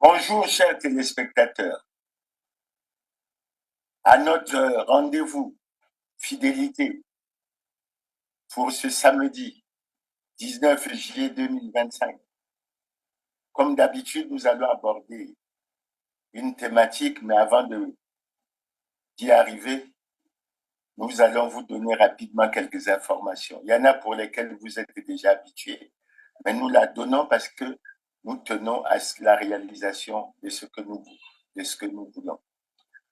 Bonjour, chers téléspectateurs. À notre rendez-vous fidélité pour ce samedi 19 juillet 2025. Comme d'habitude, nous allons aborder une thématique, mais avant d'y arriver, nous allons vous donner rapidement quelques informations. Il y en a pour lesquelles vous êtes déjà habitués, mais nous la donnons parce que nous tenons à la réalisation de ce que nous voulons.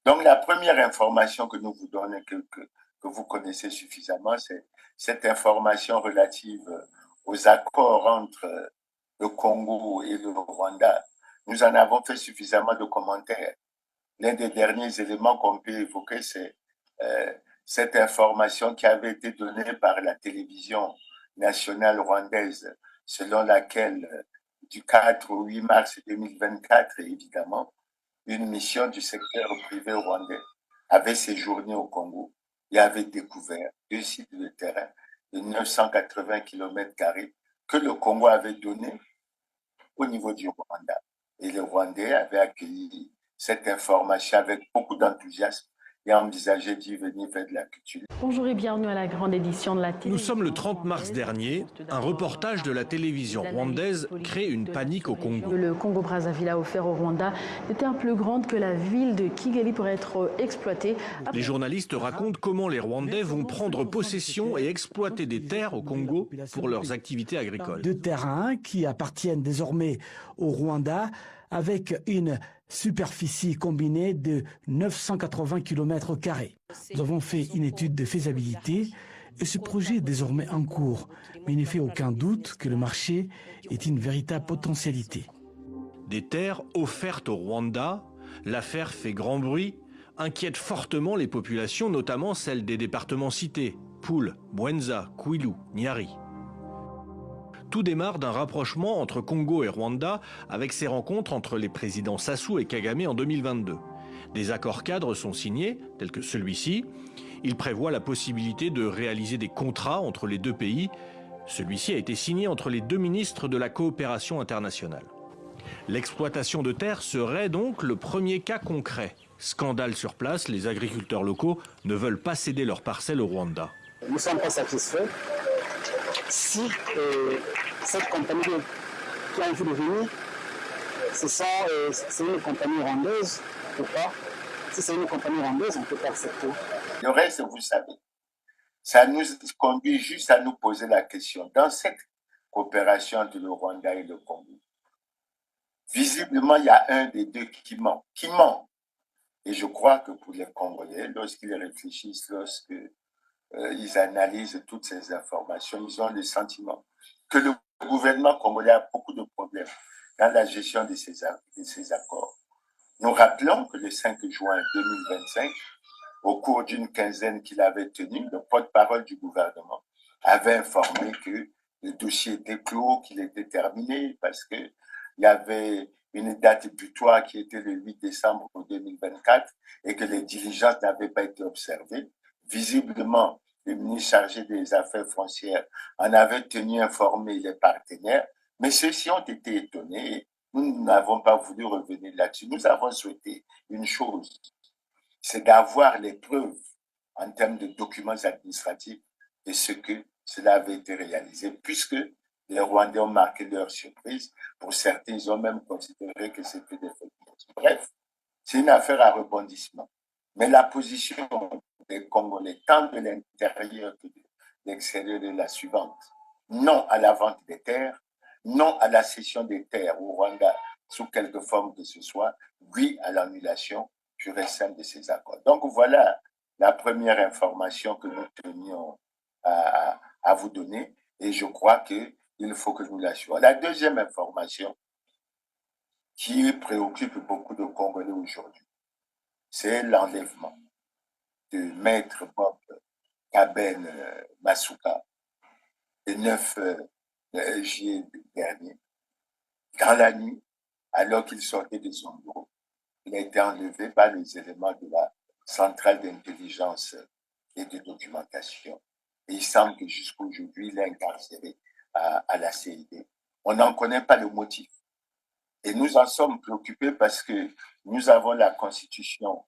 Donc, la première information que nous vous donnons, que vous connaissez suffisamment, c'est cette information relative aux accords entre le Congo et le Rwanda. Nous en avons fait suffisamment de commentaires. L'un des derniers éléments qu'on peut évoquer, c'est euh, cette information qui avait été donnée par la télévision nationale rwandaise, selon laquelle, du 4 au 8 mars 2024, évidemment, une mission du secteur privé rwandais avait séjourné au Congo et avait découvert deux sites de terrain de 980 km² que le Congo avait donnés au niveau du Rwanda. Et les Rwandais avaient accueilli cette information avec beaucoup d'enthousiasme et envisagé d'y venir faire de la culture. Bonjour et bienvenue à la grande édition de la télévision. Nous sommes le 30 mars dernier. Un reportage de la télévision rwandaise crée une panique au Congo. Le Congo-Brazzaville a offert au Rwanda des terres plus grandes que la ville de Kigali pour être exploitée. Les journalistes racontent comment les Rwandais vont prendre possession et exploiter des terres au Congo pour leurs activités agricoles. Deux terrains qui appartiennent désormais au Rwanda avec une superficie combinée de 980 km². Nous avons fait une étude de faisabilité et ce projet est désormais en cours, mais il ne fait aucun doute que le marché est une véritable potentialité. Des terres offertes au Rwanda, l'affaire fait grand bruit, inquiète fortement les populations, notamment celles des départements cités, Poul, Bwenza, Kwilu, Nyari. Tout démarre d'un rapprochement entre Congo et Rwanda avec ces rencontres entre les présidents Sassou et Kagame en 2022. Des accords cadres sont signés, tels que celui-ci. Il prévoit la possibilité de réaliser des contrats entre les deux pays. Celui-ci a été signé entre les deux ministres de la coopération internationale. L'exploitation de terres serait donc le premier cas concret. Scandale sur place, les agriculteurs locaux ne veulent pas céder leurs parcelles au Rwanda. Nous ne sommes pas satisfaits si cette compagnie qui a envie de venir, c'est une compagnie rwandaise ou pas. Si c'est une compagnie rwandaise, on peut pas accepter. Le reste, vous savez, ça nous conduit juste à nous poser la question. Dans cette coopération entre le Rwanda et le Congo, visiblement, il y a un des deux qui ment. Qui ment. Et je crois que pour les Congolais, lorsqu'ils réfléchissent, ils analysent toutes ces informations, ils ont le sentiment que le gouvernement congolais a beaucoup de problèmes dans la gestion de ces accords. Nous rappelons que le 5 juin 2025, au cours d'une quinzaine qu'il avait tenue, le porte-parole du gouvernement avait informé que le dossier était clos, qu'il était terminé, parce qu'il y avait une date butoir qui était le 8 décembre 2024 et que les diligences n'avaient pas été observées. Visiblement, le ministre chargé des Affaires foncières en avait tenu informé les partenaires, mais ceux-ci ont été étonnés. Nous n'avons pas voulu revenir là-dessus. Nous avons souhaité une chose, c'est d'avoir les preuves en termes de documents administratifs de ce que cela avait été réalisé, puisque les Rwandais ont marqué leur surprise. Pour certains, ils ont même considéré que c'était des fake news. Bref, c'est une affaire à rebondissement. Mais la position des Congolais, tant de l'intérieur que de l'extérieur, est la suivante. Non à la vente des terres, non à la cession des terres au Rwanda sous quelque forme que ce soit, oui à l'annulation pure et simple de ces accords. Donc voilà la première information que nous tenions à vous donner et je crois qu'il faut que nous l'assumions. La deuxième information qui préoccupe beaucoup de Congolais aujourd'hui, c'est l'enlèvement de Maître Bob Kaben Masuka le 9 juillet dernier, dans la nuit, alors qu'il sortait de son bureau. Il a été enlevé par les éléments de la centrale d'intelligence et de documentation. Et il semble que jusqu'à aujourd'hui, il est incarcéré à la CID. On n'en connaît pas le motif. Et nous en sommes préoccupés parce que nous avons la Constitution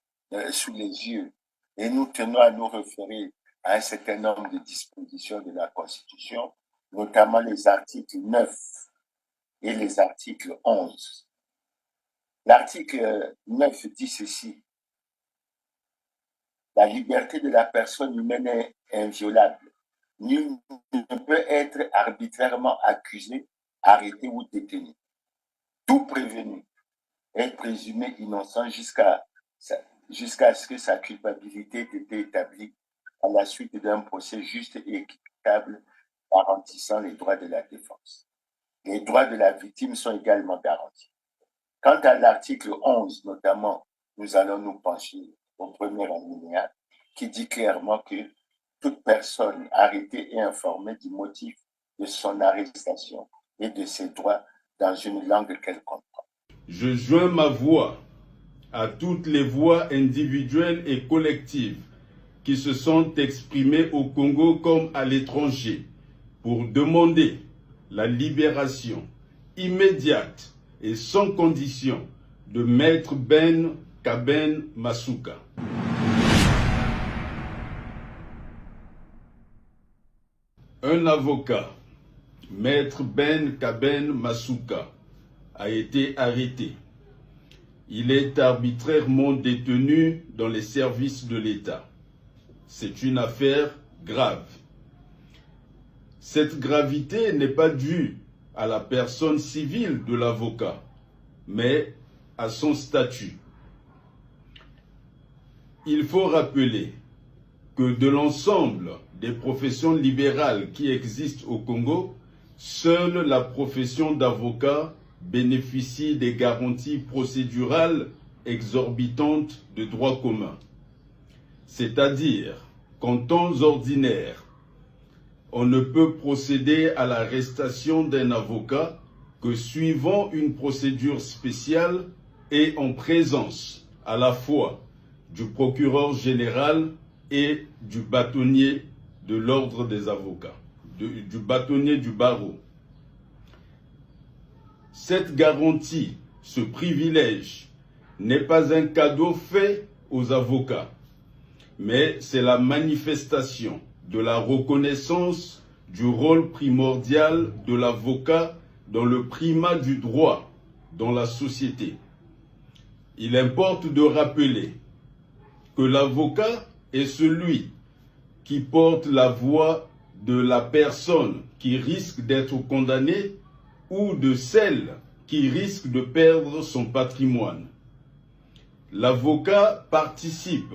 sous les yeux et nous tenons à nous référer à un certain nombre de dispositions de la Constitution, notamment les articles 9 et les articles 11. L'article 9 dit ceci: la liberté de la personne humaine est inviolable. Nul ne peut être arbitrairement accusé, arrêté ou détenu. Tout prévenu est présumé innocent jusqu'à ce que sa culpabilité ait été établie à la suite d'un procès juste et équitable garantissant les droits de la défense. Les droits de la victime sont également garantis. Quant à l'article 11, notamment, nous allons nous pencher au premier alinéa, qui dit clairement que toute personne arrêtée et informée du motif de son arrestation et de ses droits dans une langue qu'elle comprend. Je joins ma voix à toutes les voix individuelles et collectives qui se sont exprimées au Congo comme à l'étranger pour demander la libération immédiate et sans condition de Maître Ben Kaben Masuka. Un avocat, Maître Ben Kaben Masuka, a été arrêté. Il est arbitrairement détenu dans les services de l'État. C'est une affaire grave. Cette gravité n'est pas due à la personne civile de l'avocat, mais à son statut. Il faut rappeler que de l'ensemble des professions libérales qui existent au Congo, seule la profession d'avocat bénéficie des garanties procédurales exorbitantes de droit commun. C'est-à-dire qu'en temps ordinaire, on ne peut procéder à l'arrestation d'un avocat que suivant une procédure spéciale et en présence à la fois du procureur général et du bâtonnier de l'ordre des avocats, du bâtonnier du barreau. Cette garantie, ce privilège, n'est pas un cadeau fait aux avocats, mais c'est la manifestation de la reconnaissance du rôle primordial de l'avocat dans le primat du droit dans la société. Il importe de rappeler que l'avocat est celui qui porte la voix de la personne qui risque d'être condamnée ou de celle qui risque de perdre son patrimoine. L'avocat participe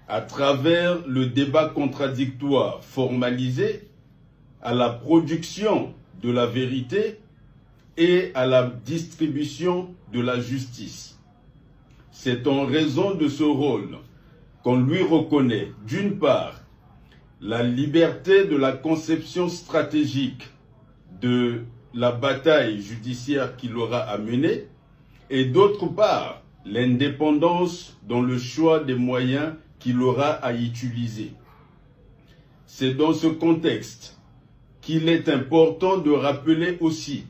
à travers le débat contradictoire formalisé à la production de la vérité et à la distribution de la justice. C'est en raison de ce rôle qu'on lui reconnaît, d'une part, la liberté de la conception stratégique de la bataille judiciaire qu'il aura à mener, et d'autre part, l'indépendance dans le choix des moyens qu'il aura à utiliser. C'est dans ce contexte qu'il est important de rappeler aussi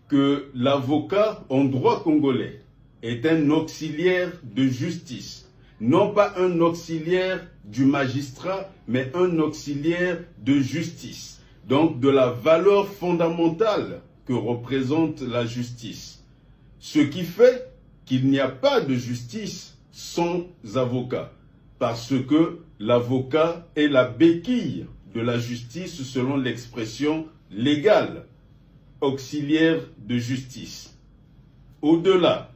que l'avocat en droit congolais est un auxiliaire de justice, non pas un auxiliaire du magistrat, mais un auxiliaire de justice, donc de la valeur fondamentale que représente la justice. Ce qui fait qu'il n'y a pas de justice sans avocat, parce que l'avocat est la béquille de la justice selon l'expression légale, auxiliaire de justice. Au-delà,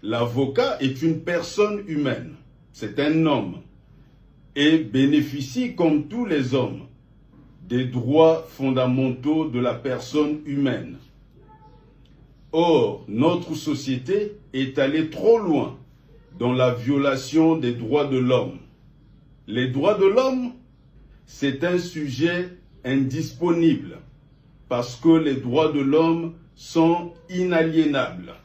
l'avocat est une personne humaine, c'est un homme, et bénéficie comme tous les hommes des droits fondamentaux de la personne humaine. Or, notre société est allée trop loin dans la violation des droits de l'homme. Les droits de l'homme, c'est un sujet indisponible parce que les droits de l'homme sont inaliénables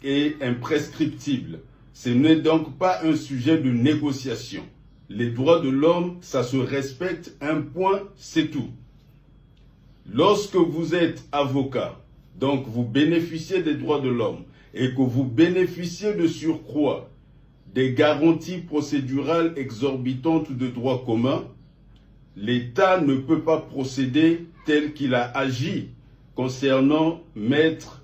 et imprescriptibles. Ce n'est donc pas un sujet de négociation. Les droits de l'homme, ça se respecte, un point, c'est tout. Lorsque vous êtes avocat, donc vous bénéficiez des droits de l'homme, et que vous bénéficiez de surcroît des garanties procédurales exorbitantes de droit commun, l'État ne peut pas procéder tel qu'il a agi concernant Maître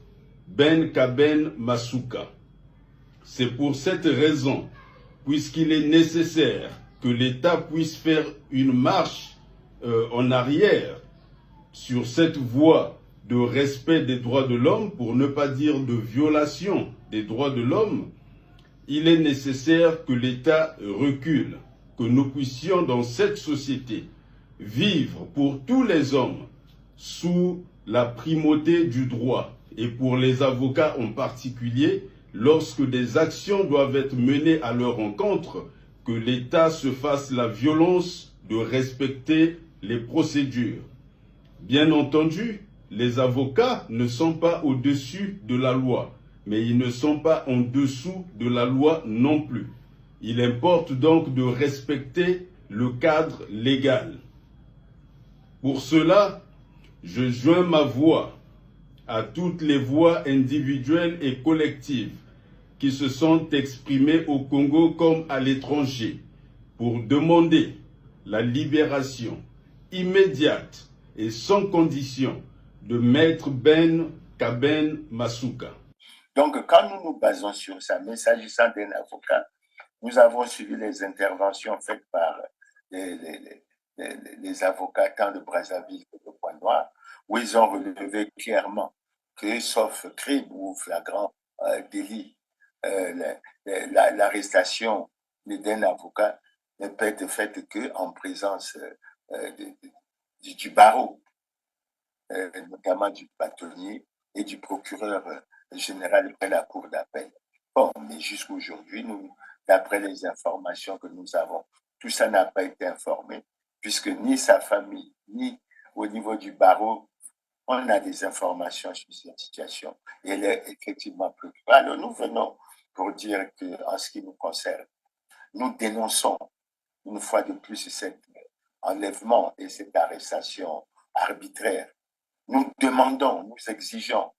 Ben Kaben Masuka. C'est pour cette raison, puisqu'il est nécessaire que l'État puisse faire une marche en arrière sur cette voie de respect des droits de l'homme, pour ne pas dire de violation des droits de l'homme, il est nécessaire que l'État recule, que nous puissions dans cette société vivre pour tous les hommes sous la primauté du droit, et pour les avocats en particulier, lorsque des actions doivent être menées à leur encontre, que l'État se fasse la violence de respecter les procédures. Bien entendu, les avocats ne sont pas au-dessus de la loi, mais ils ne sont pas en dessous de la loi non plus. Il importe donc de respecter le cadre légal. Pour cela, je joins ma voix à toutes les voix individuelles et collectives qui se sont exprimées au Congo comme à l'étranger pour demander la libération immédiate et sans condition de Maître Ben Kaben Masuka. Donc, quand nous nous basons sur ça, mais s'agissant d'un avocat, nous avons suivi les interventions faites par les avocats tant de Brazzaville que de Pointe-Noire, où ils ont relevé clairement que, sauf crime ou flagrant délit, l'arrestation d'un avocat ne peut être faite qu'en présence du barreau, notamment du bâtonnier et du procureur général de la cour d'appel. Bon, mais jusqu'aujourd'hui, d'après les informations que nous avons, tout ça n'a pas été informé, puisque ni sa famille, ni au niveau du barreau, on a des informations sur cette situation. Et elle est effectivement préoccupante. Alors nous venons pour dire qu'en ce qui nous concerne, nous dénonçons une fois de plus cet enlèvement et cette arrestation arbitraire. Nous demandons, nous exigeons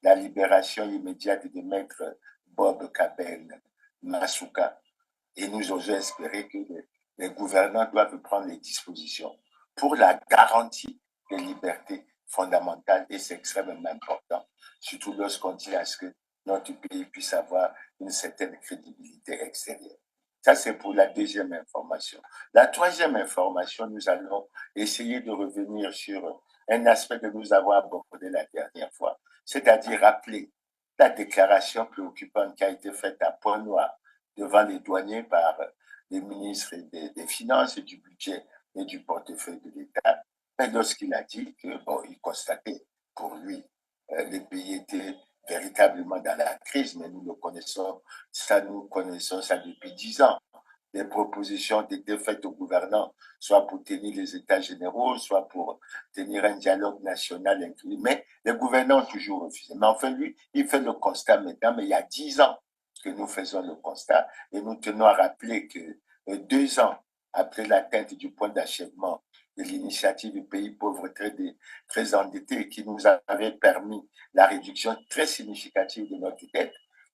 la libération immédiate de Maître Bob Kaben Masuka. Et nous osons espérer que les gouvernants doivent prendre les dispositions pour la garantie des libertés fondamentales. Et c'est extrêmement important, surtout lorsqu'on dit à ce que notre pays puisse avoir une certaine crédibilité extérieure. Ça, c'est pour la deuxième information. La troisième information, nous allons essayer de revenir sur un aspect que nous avons abordé la dernière fois, c'est-à-dire rappeler la déclaration préoccupante qui a été faite à Pointe-Noire devant les douaniers par les ministres des Finances et du Budget et du portefeuille de l'État, lorsqu'il a dit que, bon, il constatait pour lui, les pays étaient véritablement dans la crise, mais nous connaissons ça depuis 10 ans. Les propositions étaient faites aux gouvernants, soit pour tenir les États généraux, soit pour tenir un dialogue national inclus. Mais les gouvernants ont toujours refusé. Mais enfin, lui, il fait le constat maintenant, mais il y a 10 ans que nous faisons le constat. Et nous tenons à rappeler que 2 ans après l'atteinte du point d'achèvement de l'initiative du pays pauvre très endetté, qui nous avait permis la réduction très significative de notre dette,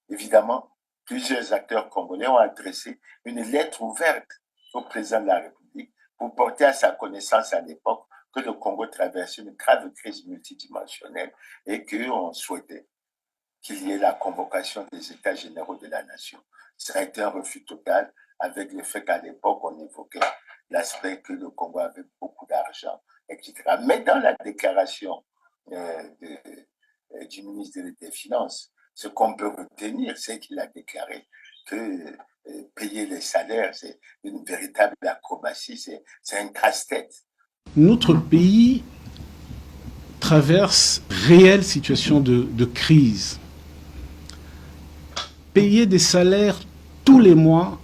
évidemment, plusieurs acteurs congolais ont adressé une lettre ouverte au président de la République pour porter à sa connaissance à l'époque que le Congo traversait une grave crise multidimensionnelle et qu'on souhaitait qu'il y ait la convocation des États généraux de la nation. Ça a été un refus total avec le fait qu'à l'époque, on évoquait l'aspect que le Congo avait beaucoup d'argent, etc. Mais dans la déclaration du ministre des Finances, ce qu'on peut retenir, c'est qu'il a déclaré que payer les salaires, c'est une véritable acrobatie, c'est un casse-tête. Notre pays traverse réelle situation de crise. Payer des salaires tous les mois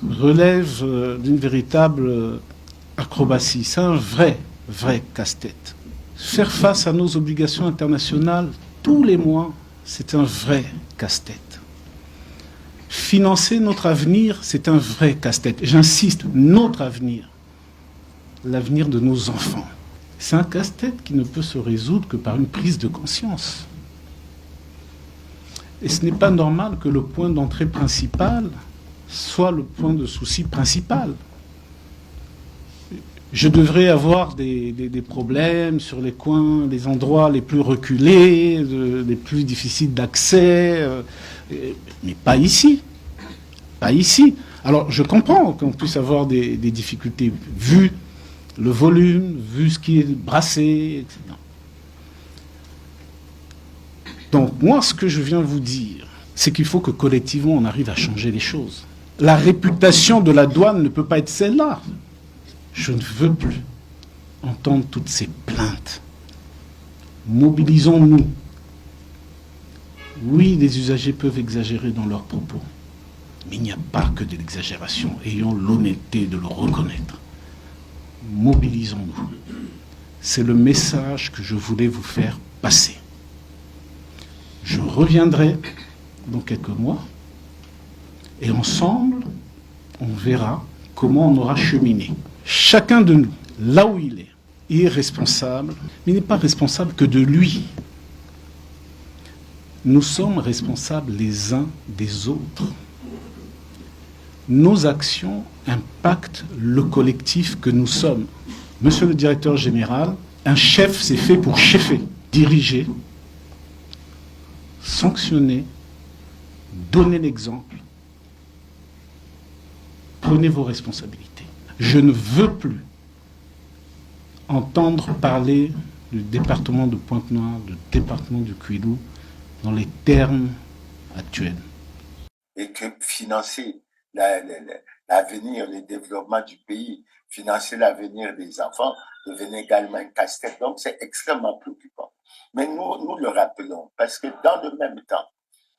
relève d'une véritable acrobatie. C'est un vrai casse-tête. Faire face à nos obligations internationales tous les mois, c'est un vrai casse-tête. Financer notre avenir, c'est un vrai casse-tête. J'insiste, notre avenir, l'avenir de nos enfants. C'est un casse-tête qui ne peut se résoudre que par une prise de conscience. Et ce n'est pas normal que le point d'entrée principal soit le point de souci principal. Je devrais avoir des problèmes sur les coins, les endroits les plus reculés, les plus difficiles d'accès, mais pas ici. Pas ici. Alors je comprends qu'on puisse avoir des difficultés, vu le volume, vu ce qui est brassé, etc. Donc moi, ce que je viens vous dire, c'est qu'il faut que collectivement on arrive à changer les choses. La réputation de la douane ne peut pas être celle-là. Je ne veux plus entendre toutes ces plaintes. Mobilisons-nous. Oui, les usagers peuvent exagérer dans leurs propos, mais il n'y a pas que de l'exagération. Ayons l'honnêteté de le reconnaître. Mobilisons-nous. C'est le message que je voulais vous faire passer. Je reviendrai dans quelques mois et ensemble, on verra comment on aura cheminé. Chacun de nous, là où il est responsable, mais il n'est pas responsable que de lui. Nous sommes responsables les uns des autres. Nos actions impactent le collectif que nous sommes. Monsieur le directeur général, un chef, c'est fait pour cheffer, diriger, sanctionner, donner l'exemple. Prenez vos responsabilités. Je ne veux plus entendre parler du département de Pointe-Noire, du département du Kwilu, dans les termes actuels. Et que financer l'avenir, le développement du pays, financer l'avenir des enfants devenait également un casse-tête. Donc c'est extrêmement préoccupant. Mais nous le rappelons, parce que dans le même temps,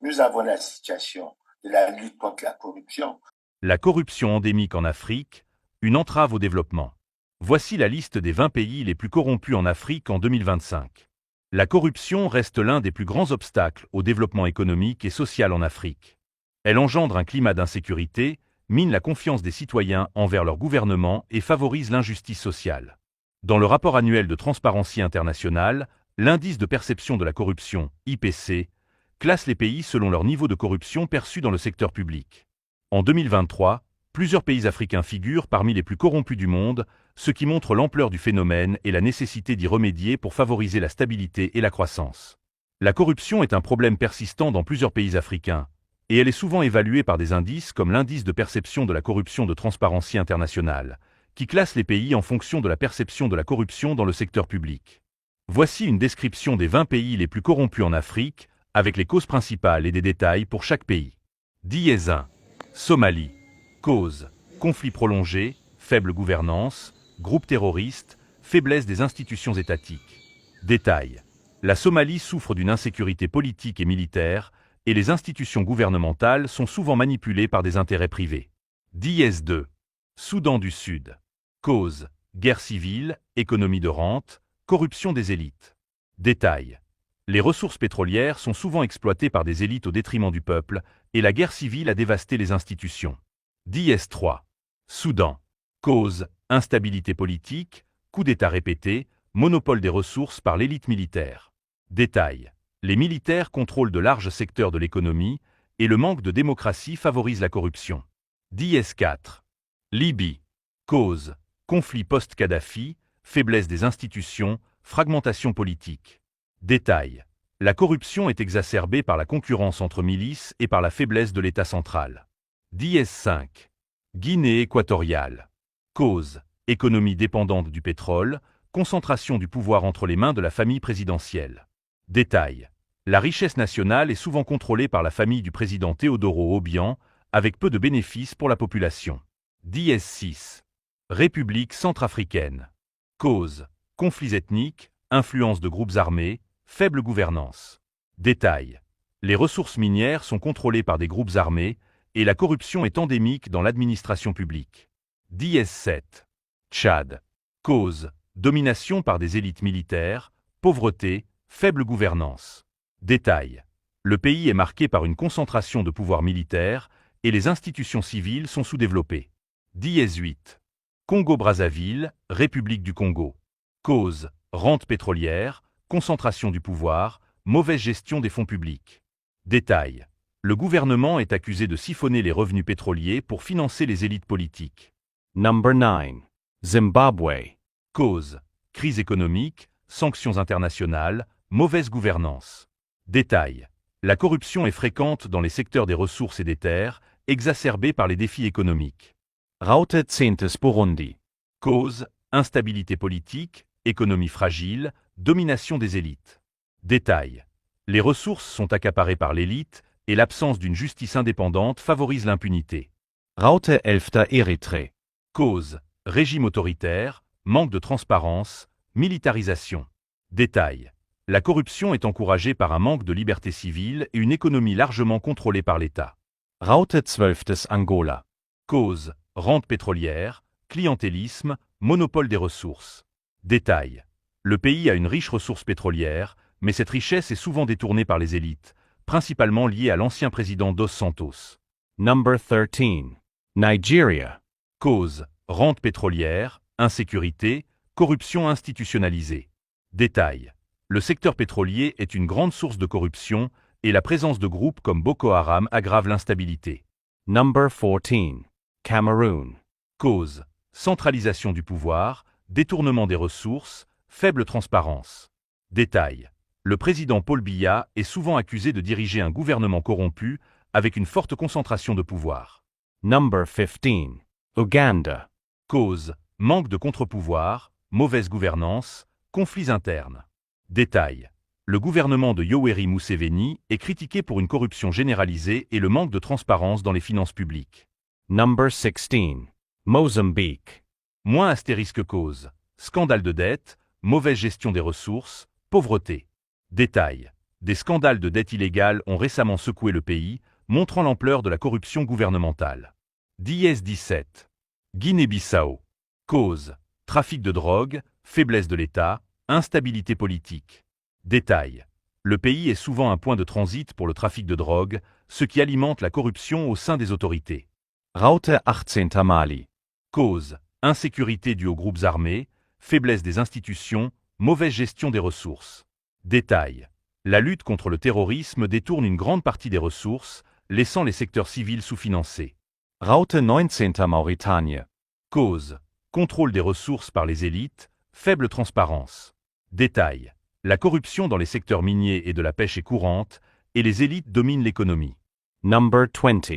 nous avons la situation de la lutte contre la corruption. La corruption endémique en Afrique, une entrave au développement. Voici la liste des 20 pays les plus corrompus en Afrique en 2025. La corruption reste l'un des plus grands obstacles au développement économique et social en Afrique. Elle engendre un climat d'insécurité, mine la confiance des citoyens envers leur gouvernement et favorise l'injustice sociale. Dans le rapport annuel de Transparency International, l'indice de perception de la corruption, IPC, classe les pays selon leur niveau de corruption perçu dans le secteur public. En 2023, plusieurs pays africains figurent parmi les plus corrompus du monde, ce qui montre l'ampleur du phénomène et la nécessité d'y remédier pour favoriser la stabilité et la croissance. La corruption est un problème persistant dans plusieurs pays africains, et elle est souvent évaluée par des indices comme l'indice de perception de la corruption de Transparency International, qui classe les pays en fonction de la perception de la corruption dans le secteur public. Voici une description des 20 pays les plus corrompus en Afrique, avec les causes principales et des détails pour chaque pays. 1. Somalie. Cause: conflit prolongé, faible gouvernance, groupe terroriste, faiblesse des institutions étatiques. Détail: la Somalie souffre d'une insécurité politique et militaire, et les institutions gouvernementales sont souvent manipulées par des intérêts privés. 2. Soudan du Sud. Cause: guerre civile, économie de rente, corruption des élites. Détail: les ressources pétrolières sont souvent exploitées par des élites au détriment du peuple, et la guerre civile a dévasté les institutions. 3. Soudan. Cause: instabilité politique, coups d'État répétés, monopole des ressources par l'élite militaire. Détail: les militaires contrôlent de larges secteurs de l'économie, et le manque de démocratie favorise la corruption. 4. Libye. Cause: conflit post-Kadhafi, faiblesse des institutions, fragmentation politique. Détail: la corruption est exacerbée par la concurrence entre milices et par la faiblesse de l'État central. 5. Guinée équatoriale. Cause: économie dépendante du pétrole, concentration du pouvoir entre les mains de la famille présidentielle. Détail: la richesse nationale est souvent contrôlée par la famille du président Teodoro Obiang, avec peu de bénéfices pour la population. 6. République centrafricaine. Cause: conflits ethniques, influence de groupes armés, faible gouvernance. Détail: les ressources minières sont contrôlées par des groupes armés, et la corruption est endémique dans l'administration publique. 7. Tchad. Cause: domination par des élites militaires, pauvreté, faible gouvernance. Détail: le pays est marqué par une concentration de pouvoir militaire, et les institutions civiles sont sous-développées. 8. Congo-Brazzaville, République du Congo. Cause, rente pétrolière, concentration du pouvoir, mauvaise gestion des fonds publics. Détail. Le gouvernement est accusé de siphonner les revenus pétroliers pour financer les élites politiques. Number 9. Zimbabwe. Cause, crise économique, sanctions internationales, mauvaise gouvernance. Détail. La corruption est fréquente dans les secteurs des ressources et des terres, exacerbée par les défis économiques. Raute 10. Burundi. Cause, instabilité politique, économie fragile, domination des élites. Détail. Les ressources sont accaparées par l'élite et l'absence d'une justice indépendante favorise l'impunité. Raute 11. Érythrée. Cause, régime autoritaire, manque de transparence, militarisation. Détail. La corruption est encouragée par un manque de liberté civile et une économie largement contrôlée par l'État. Raute 12. Angola. Cause, rente pétrolière, clientélisme, monopole des ressources. Détail. Le pays a une riche ressource pétrolière, mais cette richesse est souvent détournée par les élites, principalement liée à l'ancien président Dos Santos. Number 13. Nigeria. Cause, rente pétrolière, insécurité, corruption institutionnalisée. Détail. Le secteur pétrolier est une grande source de corruption et la présence de groupes comme Boko Haram aggrave l'instabilité. Number 14. Cameroun. Cause, centralisation du pouvoir, détournement des ressources, faible transparence. Détail. Le président Paul Biya est souvent accusé de diriger un gouvernement corrompu avec une forte concentration de pouvoir. Number 15. Ouganda. Cause, manque de contre-pouvoir, mauvaise gouvernance, conflits internes. Détail. Le gouvernement de Yoweri Museveni est critiqué pour une corruption généralisée et le manque de transparence dans les finances publiques. Number 16. Mozambique. Moins astérisque cause, scandale de dette, mauvaise gestion des ressources, pauvreté. Détail. Des scandales de dette illégale ont récemment secoué le pays, montrant l'ampleur de la corruption gouvernementale. Dièse 17. Guinée-Bissau. Cause, trafic de drogue, faiblesse de l'État, instabilité politique. Détail. Le pays est souvent un point de transit pour le trafic de drogue, ce qui alimente la corruption au sein des autorités. Raute 18. Mali. Cause, insécurité due aux groupes armés, faiblesse des institutions, mauvaise gestion des ressources. Détail. La lutte contre le terrorisme détourne une grande partie des ressources, laissant les secteurs civils sous-financés. Raute 19. Mauritanie. Cause, contrôle des ressources par les élites, faible transparence. Détail. La corruption dans les secteurs miniers et de la pêche est courante, et les élites dominent l'économie. Number 20.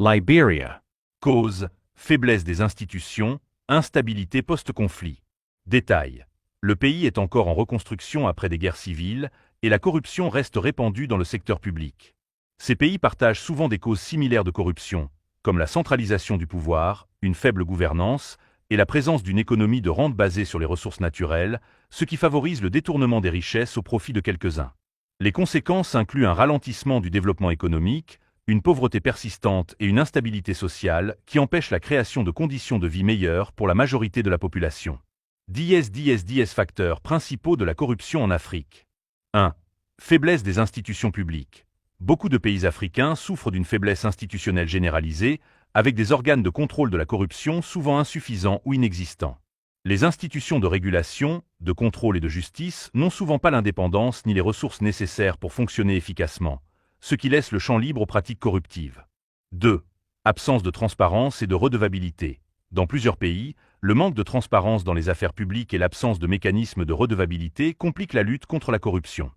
Liberia. Cause, faiblesse des institutions, instabilité post-conflit. Détail. Le pays est encore en reconstruction après des guerres civiles, et la corruption reste répandue dans le secteur public. Ces pays partagent souvent des causes similaires de corruption, comme la centralisation du pouvoir, une faible gouvernance, et la présence d'une économie de rente basée sur les ressources naturelles, ce qui favorise le détournement des richesses au profit de quelques-uns. Les conséquences incluent un ralentissement du développement économique, une pauvreté persistante et une instabilité sociale qui empêchent la création de conditions de vie meilleures pour la majorité de la population. 10 facteurs principaux de la corruption en Afrique. 1. Faiblesse des institutions publiques. Beaucoup de pays africains souffrent d'une faiblesse institutionnelle généralisée, avec des organes de contrôle de la corruption souvent insuffisants ou inexistants. Les institutions de régulation, de contrôle et de justice n'ont souvent pas l'indépendance ni les ressources nécessaires pour fonctionner efficacement, ce qui laisse le champ libre aux pratiques corruptives. 2. Absence de transparence et de redevabilité. Dans plusieurs pays, le manque de transparence dans les affaires publiques et l'absence de mécanismes de redevabilité compliquent la lutte contre la corruption.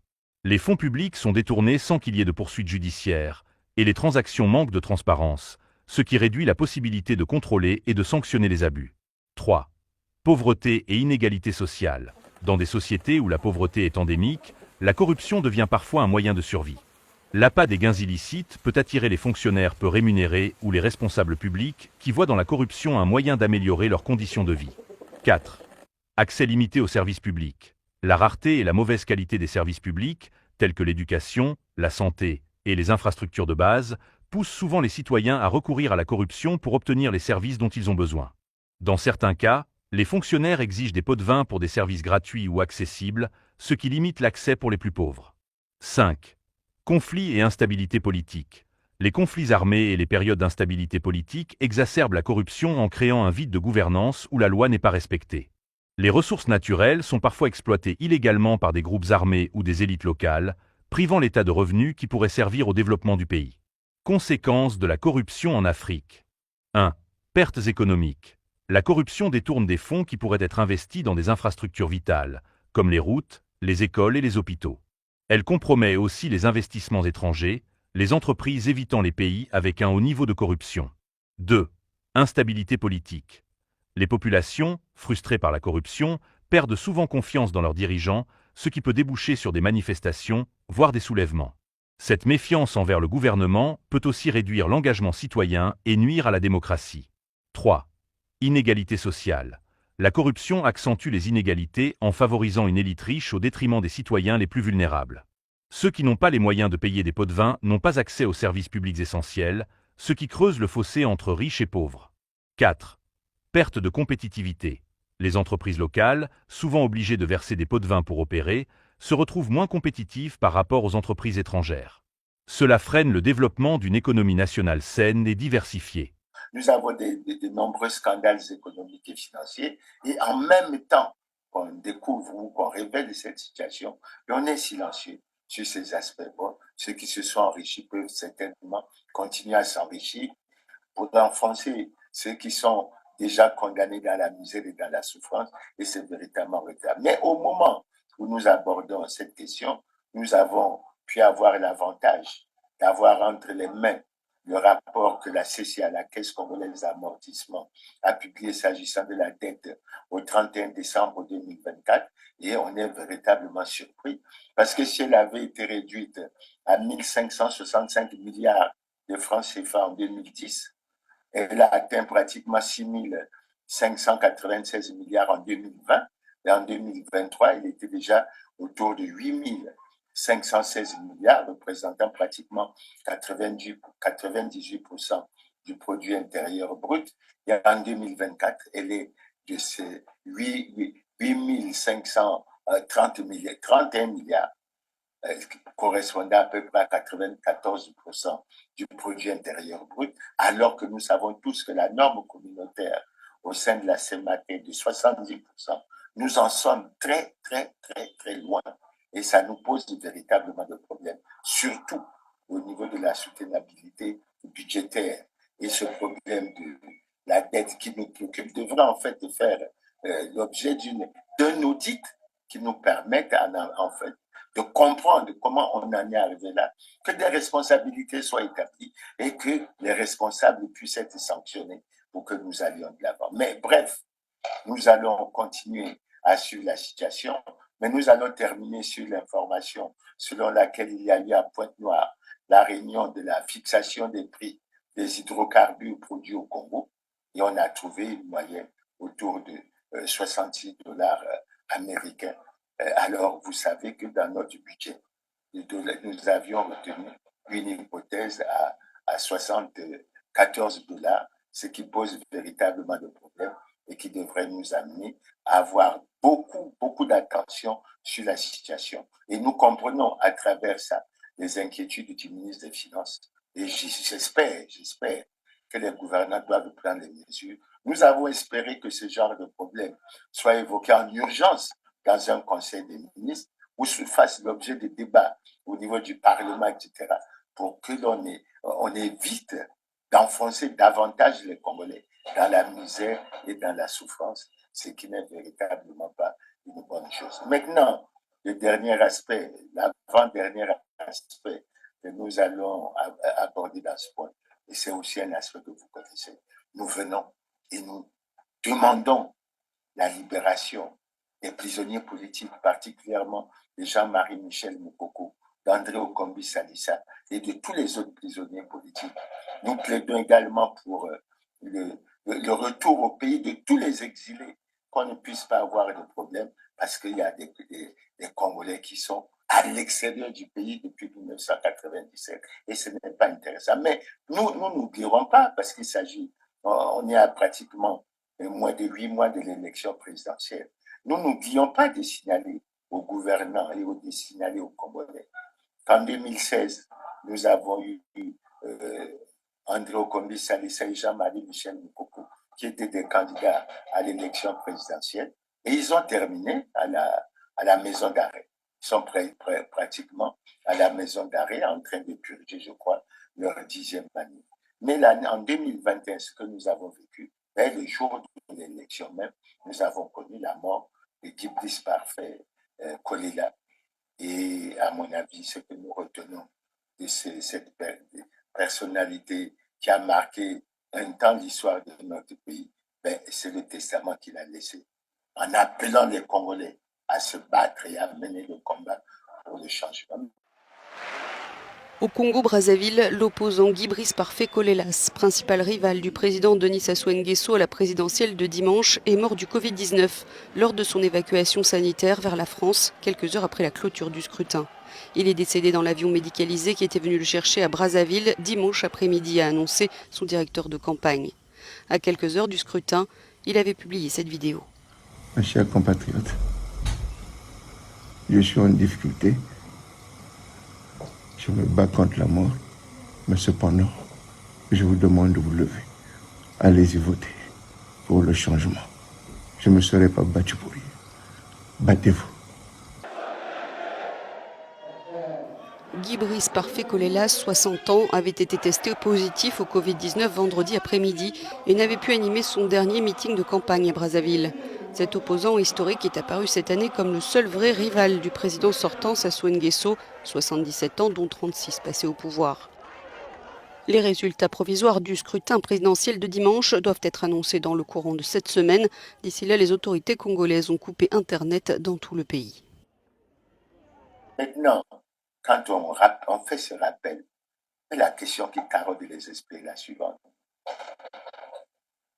Les fonds publics sont détournés sans qu'il y ait de poursuites judiciaires, et les transactions manquent de transparence, ce qui réduit la possibilité de contrôler et de sanctionner les abus. 3. Pauvreté et inégalité sociale. Dans des sociétés où la pauvreté est endémique, la corruption devient parfois un moyen de survie. L'appât des gains illicites peut attirer les fonctionnaires peu rémunérés ou les responsables publics qui voient dans la corruption un moyen d'améliorer leurs conditions de vie. 4. Accès limité aux services publics. La rareté et la mauvaise qualité des services publics, tels que l'éducation, la santé et les infrastructures de base, poussent souvent les citoyens à recourir à la corruption pour obtenir les services dont ils ont besoin. Dans certains cas, les fonctionnaires exigent des pots de vin pour des services gratuits ou accessibles, ce qui limite l'accès pour les plus pauvres. 5. Conflits et instabilité politique. Les conflits armés et les périodes d'instabilité politique exacerbent la corruption en créant un vide de gouvernance où la loi n'est pas respectée. Les ressources naturelles sont parfois exploitées illégalement par des groupes armés ou des élites locales, privant l'État de revenus qui pourraient servir au développement du pays. Conséquences de la corruption en Afrique. 1. Pertes économiques. La corruption détourne des fonds qui pourraient être investis dans des infrastructures vitales, comme les routes, les écoles et les hôpitaux. Elle compromet aussi les investissements étrangers, les entreprises évitant les pays avec un haut niveau de corruption. 2. Instabilité politique. Les populations, frustrées par la corruption, perdent souvent confiance dans leurs dirigeants, ce qui peut déboucher sur des manifestations, voire des soulèvements. Cette méfiance envers le gouvernement peut aussi réduire l'engagement citoyen et nuire à la démocratie. 3. Inégalité sociale. La corruption accentue les inégalités en favorisant une élite riche au détriment des citoyens les plus vulnérables. Ceux qui n'ont pas les moyens de payer des pots de vin n'ont pas accès aux services publics essentiels, ce qui creuse le fossé entre riches et pauvres. 4. Perte de compétitivité. Les entreprises locales, souvent obligées de verser des pots de vin pour opérer, se retrouvent moins compétitives par rapport aux entreprises étrangères. Cela freine le développement d'une économie nationale saine et diversifiée. Nous avons de nombreux scandales économiques et financiers, et en même temps qu'on découvre ou qu'on révèle cette situation, on est silencieux sur ces aspects. Bon, ceux qui se sont enrichis peuvent certainement continuer à s'enrichir pour enfoncer ceux qui sont déjà condamnés dans la misère et dans la souffrance, et c'est véritablement regrettable. Mais au moment où nous abordons cette question, nous avons pu avoir l'avantage d'avoir entre les mains le rapport que la CCA, la Caisse congolaise des amortissements, a publié s'agissant de la dette au 31 décembre 2024, et on est véritablement surpris, parce que si elle avait été réduite à 1565 milliards de francs CFA en 2010, elle a atteint pratiquement 6596 milliards en 2020, et en 2023, elle était déjà autour de 8516 milliards, représentant pratiquement 98% du produit intérieur brut. Et en 2024, elle est de ces 31 milliards, correspondant à peu près à 94% du produit intérieur brut, alors que nous savons tous que la norme communautaire au sein de la CEMAT est de 70%. Nous en sommes très, très, très, très loin, et ça nous pose véritablement de problèmes, surtout au niveau de la soutenabilité budgétaire. Et ce problème de la dette qui nous préoccupe devrait en fait faire l'objet d'un audit qui nous permette en fait de comprendre comment on en est arrivé là, que des responsabilités soient établies et que les responsables puissent être sanctionnés pour que nous allions de l'avant. Mais bref, nous allons continuer à suivre la situation, mais nous allons terminer sur l'information selon laquelle il y a eu à Pointe-Noire la réunion de la fixation des prix des hydrocarbures produits au Congo, et on a trouvé une moyenne autour de 66 dollars américains. Alors, vous savez que dans notre budget, nous avions retenu une hypothèse à 74 dollars, ce qui pose véritablement de problèmes et qui devrait nous amener à avoir beaucoup d'attention sur la situation. Et nous comprenons à travers ça les inquiétudes du ministre des Finances. Et j'espère que les gouvernants doivent prendre les mesures. Nous avons espéré que ce genre de problème soit évoqué en urgence dans un conseil des ministres où se fasse l'objet de débats au niveau du Parlement, etc., pour que on évite d'enfoncer davantage les Congolais dans la misère et dans la souffrance, ce qui n'est véritablement pas une bonne chose. Maintenant, le dernier aspect, l'avant-dernier aspect que nous allons aborder dans ce point, et c'est aussi un aspect que vous connaissez, nous venons et nous demandons la libération des prisonniers politiques, particulièrement de Jean-Marie Michel Moukoko, d'André Okombi Salissa et de tous les autres prisonniers politiques. Nous plaidons également pour le retour au pays de tous les exilés, qu'on ne puisse pas avoir de problème, parce qu'il y a des Congolais qui sont à l'extérieur du pays depuis 1997, et ce n'est pas intéressant. Mais nous n'oublierons pas, parce qu'il s'agit, on est à pratiquement moins de 8 mois de l'élection présidentielle. Nous n'oublions pas de signaler aux gouvernants et de signaler aux Congolais qu'en 2016, nous avons eu André Okombi Salissa et Jean-Marie Michel Moukoko, qui étaient des candidats à l'élection présidentielle. Et ils ont terminé à la maison d'arrêt. Ils sont pratiquement à la maison d'arrêt en train de purger, je crois, leur 10e année. Mais là, en 2021, ce que nous avons vécu, le jour de l'élection même, nous avons connu la mort de Guy-Brice Parfait Kolela. Et à mon avis, ce que nous retenons de cette personnalité qui a marqué un temps l'histoire de notre pays, c'est le testament qu'il a laissé, en appelant les Congolais à se battre et à mener le combat pour le changement. Au Congo-Brazzaville, l'opposant Guy-Brice Parfait Kolelas, principal rival du président Denis Sassou Nguesso à la présidentielle de dimanche, est mort du Covid-19 lors de son évacuation sanitaire vers la France, quelques heures après la clôture du scrutin. Il est décédé dans l'avion médicalisé qui était venu le chercher à Brazzaville dimanche après-midi, a annoncé son directeur de campagne. À quelques heures du scrutin, il avait publié cette vidéo. Mes chers compatriotes, je suis en difficulté. Je me bats contre la mort, mais cependant, je vous demande de vous lever. Allez-y voter pour le changement. Je ne me serai pas battu pour rien. Battez-vous. Guy-Brice Parfait Kolelas, 60 ans, avait été testé positif au Covid-19 vendredi après-midi et n'avait pu animer son dernier meeting de campagne à Brazzaville. Cet opposant historique est apparu cette année comme le seul vrai rival du président sortant Sassou Nguesso, 77 ans dont 36 passés au pouvoir. Les résultats provisoires du scrutin présidentiel de dimanche doivent être annoncés dans le courant de cette semaine. D'ici là, les autorités congolaises ont coupé Internet dans tout le pays. Maintenant, quand on fait ce rappel, la question qui taraude les esprits est la suivante.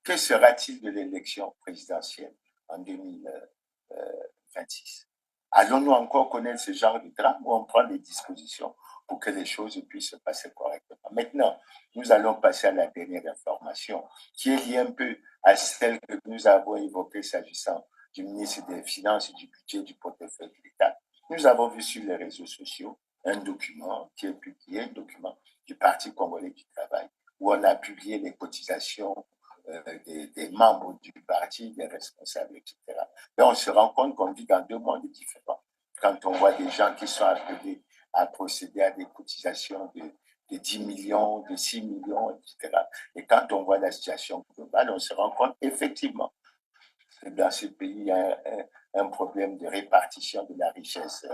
Que sera-t-il de l'élection présidentielle en 2026? Allons-nous encore connaître ce genre de drame où on prend des dispositions pour que les choses puissent se passer correctement? Maintenant, nous allons passer à la dernière information qui est liée un peu à celle que nous avons évoquée s'agissant du ministre des Finances et du budget du portefeuille de l'État. Nous avons vu sur les réseaux sociaux un document qui est publié, un document du Parti congolais du travail, où on a publié les cotisations des membres du parti, des responsables, etc. Mais on se rend compte qu'on vit dans deux mondes différents. Quand on voit des gens qui sont appelés à procéder à des cotisations de 10 millions, de 6 millions, etc. Et quand on voit la situation globale, on se rend compte effectivement que dans ce pays, il y a un problème de répartition de la richesse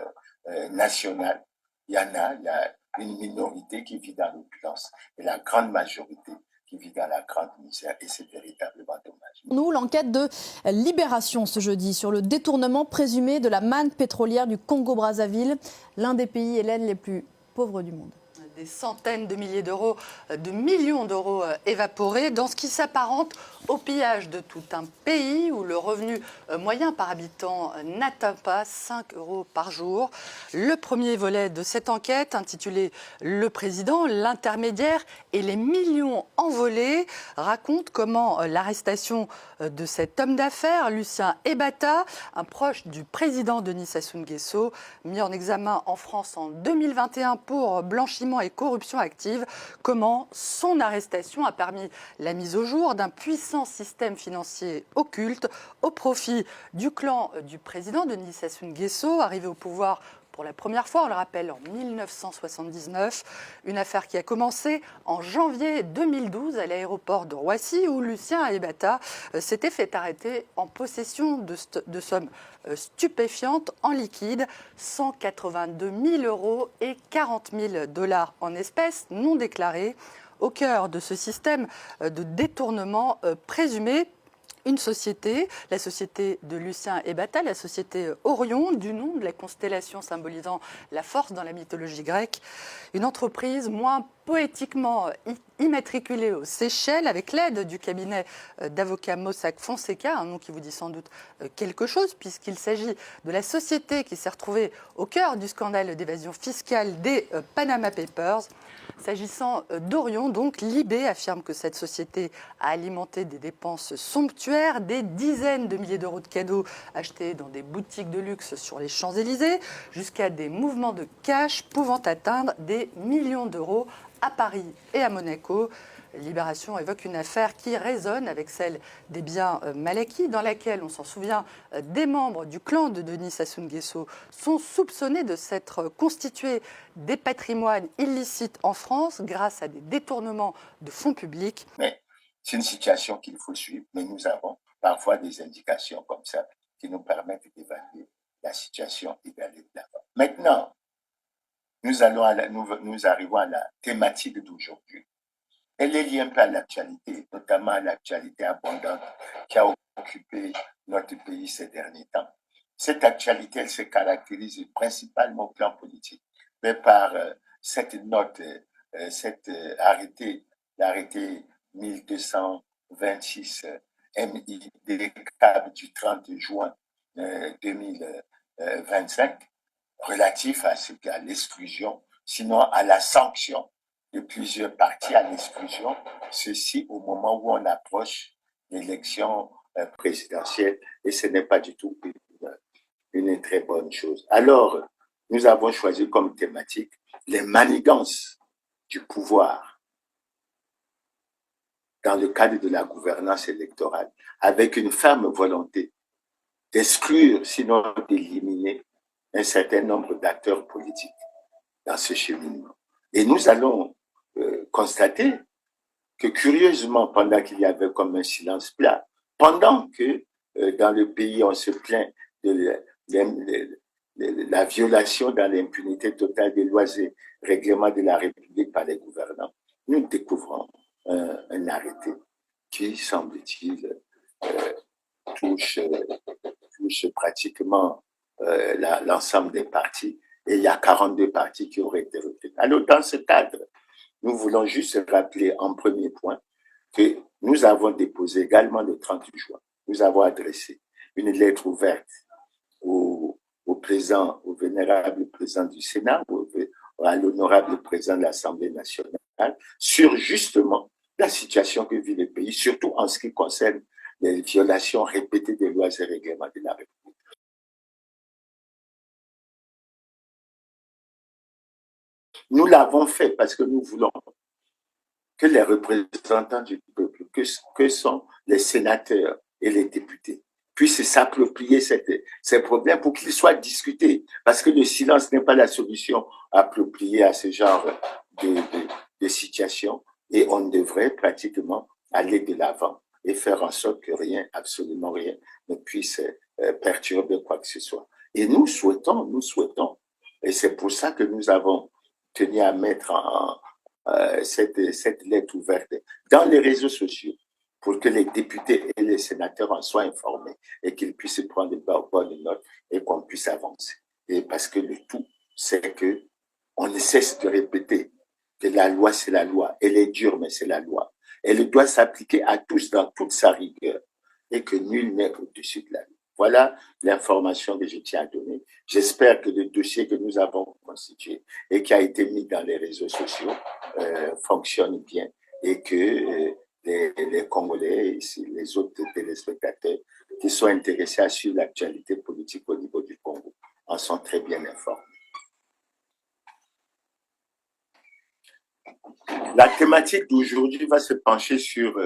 nationale. Il y a une minorité qui vit dans l'opulence et la grande majorité qui vit dans la grande misère, et c'est véritablement dommage. Nous, l'enquête de Libération ce jeudi sur le détournement présumé de la manne pétrolière du Congo-Brazzaville, l'un des pays hélènes les plus pauvres du monde. Des centaines de milliers d'euros, de millions d'euros évaporés dans ce qui s'apparente au pillage de tout un pays où le revenu moyen par habitant n'atteint pas 5 euros par jour. Le premier volet de cette enquête, intitulé « Le président, l'intermédiaire et les millions envolés », raconte comment l'arrestation de cet homme d'affaires, Lucien Ebata, un proche du président Denis Sassou Nguesso, mis en examen en France en 2021 pour blanchiment et corruption active, comment son arrestation a permis la mise au jour d'un puissant système financier occulte au profit du clan du président Denis Sassou Nguesso, arrivé au pouvoir pour la première fois, on le rappelle, en 1979, une affaire qui a commencé en janvier 2012 à l'aéroport de Roissy où Lucien Ebata s'était fait arrêter en possession de sommes stupéfiantes en liquide, 182 000 euros et 40 000 $ en espèces non déclarées, au cœur de ce système de détournement présumé. Une société, la société de Lucien Ebata, la société Orion, du nom de la constellation symbolisant la force dans la mythologie grecque. Une entreprise moins poétiquement immatriculée aux Seychelles avec l'aide du cabinet d'avocats Mossack Fonseca, un nom qui vous dit sans doute quelque chose puisqu'il s'agit de la société qui s'est retrouvée au cœur du scandale d'évasion fiscale des Panama Papers. S'agissant d'Orion, donc, Libé affirme que cette société a alimenté des dépenses somptuaires, des dizaines de milliers d'euros de cadeaux achetés dans des boutiques de luxe sur les Champs-Élysées, jusqu'à des mouvements de cash pouvant atteindre des millions d'euros à Paris et à Monaco. Libération évoque une affaire qui résonne avec celle des biens mal acquis, dans laquelle, on s'en souvient, des membres du clan de Denis Sassou Nguesso sont soupçonnés de s'être constitués des patrimoines illicites en France grâce à des détournements de fonds publics. Mais c'est une situation qu'il faut suivre, mais nous avons parfois des indications comme ça qui nous permettent d'évaluer la situation et d'aller de l'avant. Maintenant, nous arrivons à la thématique d'aujourd'hui. Elle est liée un peu à l'actualité, notamment à l'actualité abondante qui a occupé notre pays ces derniers temps. Cette actualité, elle se caractérise principalement au plan politique, mais par cette note, l'arrêté 1226 MIDCAB du 30 juin 2025, relatif à l'exclusion, sinon à la sanction de plusieurs partis à l'exclusion, ceci au moment où on approche l'élection présidentielle, et ce n'est pas du tout une très bonne chose. Alors, nous avons choisi comme thématique les manigances du pouvoir dans le cadre de la gouvernance électorale, avec une ferme volonté d'exclure, sinon d'éliminer, un certain nombre d'acteurs politiques dans ce cheminement. Et nous allons constater que curieusement, pendant qu'il y avait comme un silence plat, pendant que dans le pays on se plaint de la violation dans l'impunité totale des lois et règlements de la République par les gouvernants, nous découvrons un arrêté qui, semble-t-il, touche pratiquement l'ensemble des partis, et il y a 42 partis qui auraient été recrutés. Alors, dans ce cadre, nous voulons juste rappeler en premier point que nous avons déposé également le 30 juin, nous avons adressé une lettre ouverte au vénérable président du Sénat, à l'honorable président de l'Assemblée nationale, sur justement la situation que vit le pays, surtout en ce qui concerne les violations répétées des lois et règlements de la République. Nous l'avons fait parce que nous voulons que les représentants du peuple, que sont les sénateurs et les députés, puissent s'approprier ces problèmes pour qu'ils soient discutés. Parce que le silence n'est pas la solution appropriée à ce genre de situation. Et on devrait pratiquement aller de l'avant et faire en sorte que rien, absolument rien, ne puisse perturber quoi que ce soit. Et nous souhaitons, et c'est pour ça que nous avons tenu à mettre cette lettre ouverte dans les réseaux sociaux pour que les députés et les sénateurs en soient informés et qu'ils puissent prendre de bonnes notes et qu'on puisse avancer. Et parce que le tout, c'est que on ne cesse de répéter que la loi, c'est la loi. Elle est dure, mais c'est la loi. Elle doit s'appliquer à tous dans toute sa rigueur et que nul n'est au-dessus de la loi. Voilà l'information que je tiens à donner. J'espère que le dossier que nous avons constitué et qui a été mis dans les réseaux sociaux fonctionne bien et que les Congolais et les autres téléspectateurs qui sont intéressés à suivre l'actualité politique au niveau du Congo en sont très bien informés. La thématique d'aujourd'hui va se pencher sur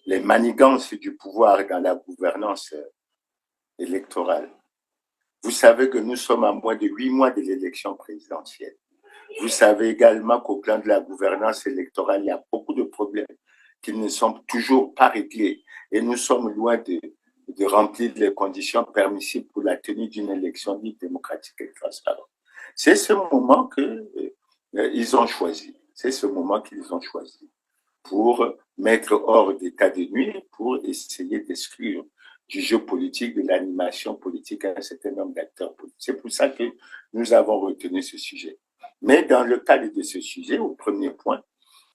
les manigances du pouvoir dans la gouvernance électorale. Vous savez que nous sommes à moins de 8 mois de l'élection présidentielle. Vous savez également qu'au plan de la gouvernance électorale, il y a beaucoup de problèmes qui ne sont toujours pas réglés. Et nous sommes loin de remplir les conditions permissibles pour la tenue d'une élection libre, démocratique et transparente. C'est ce moment qu'ils ont choisi. C'est ce moment qu'ils ont choisi pour mettre hors d'état de nuire, pour essayer d'exclure du jeu politique, de l'animation politique à un certain nombre d'acteurs politiques. C'est pour ça que nous avons retenu ce sujet. Mais dans le cadre de ce sujet, au premier point,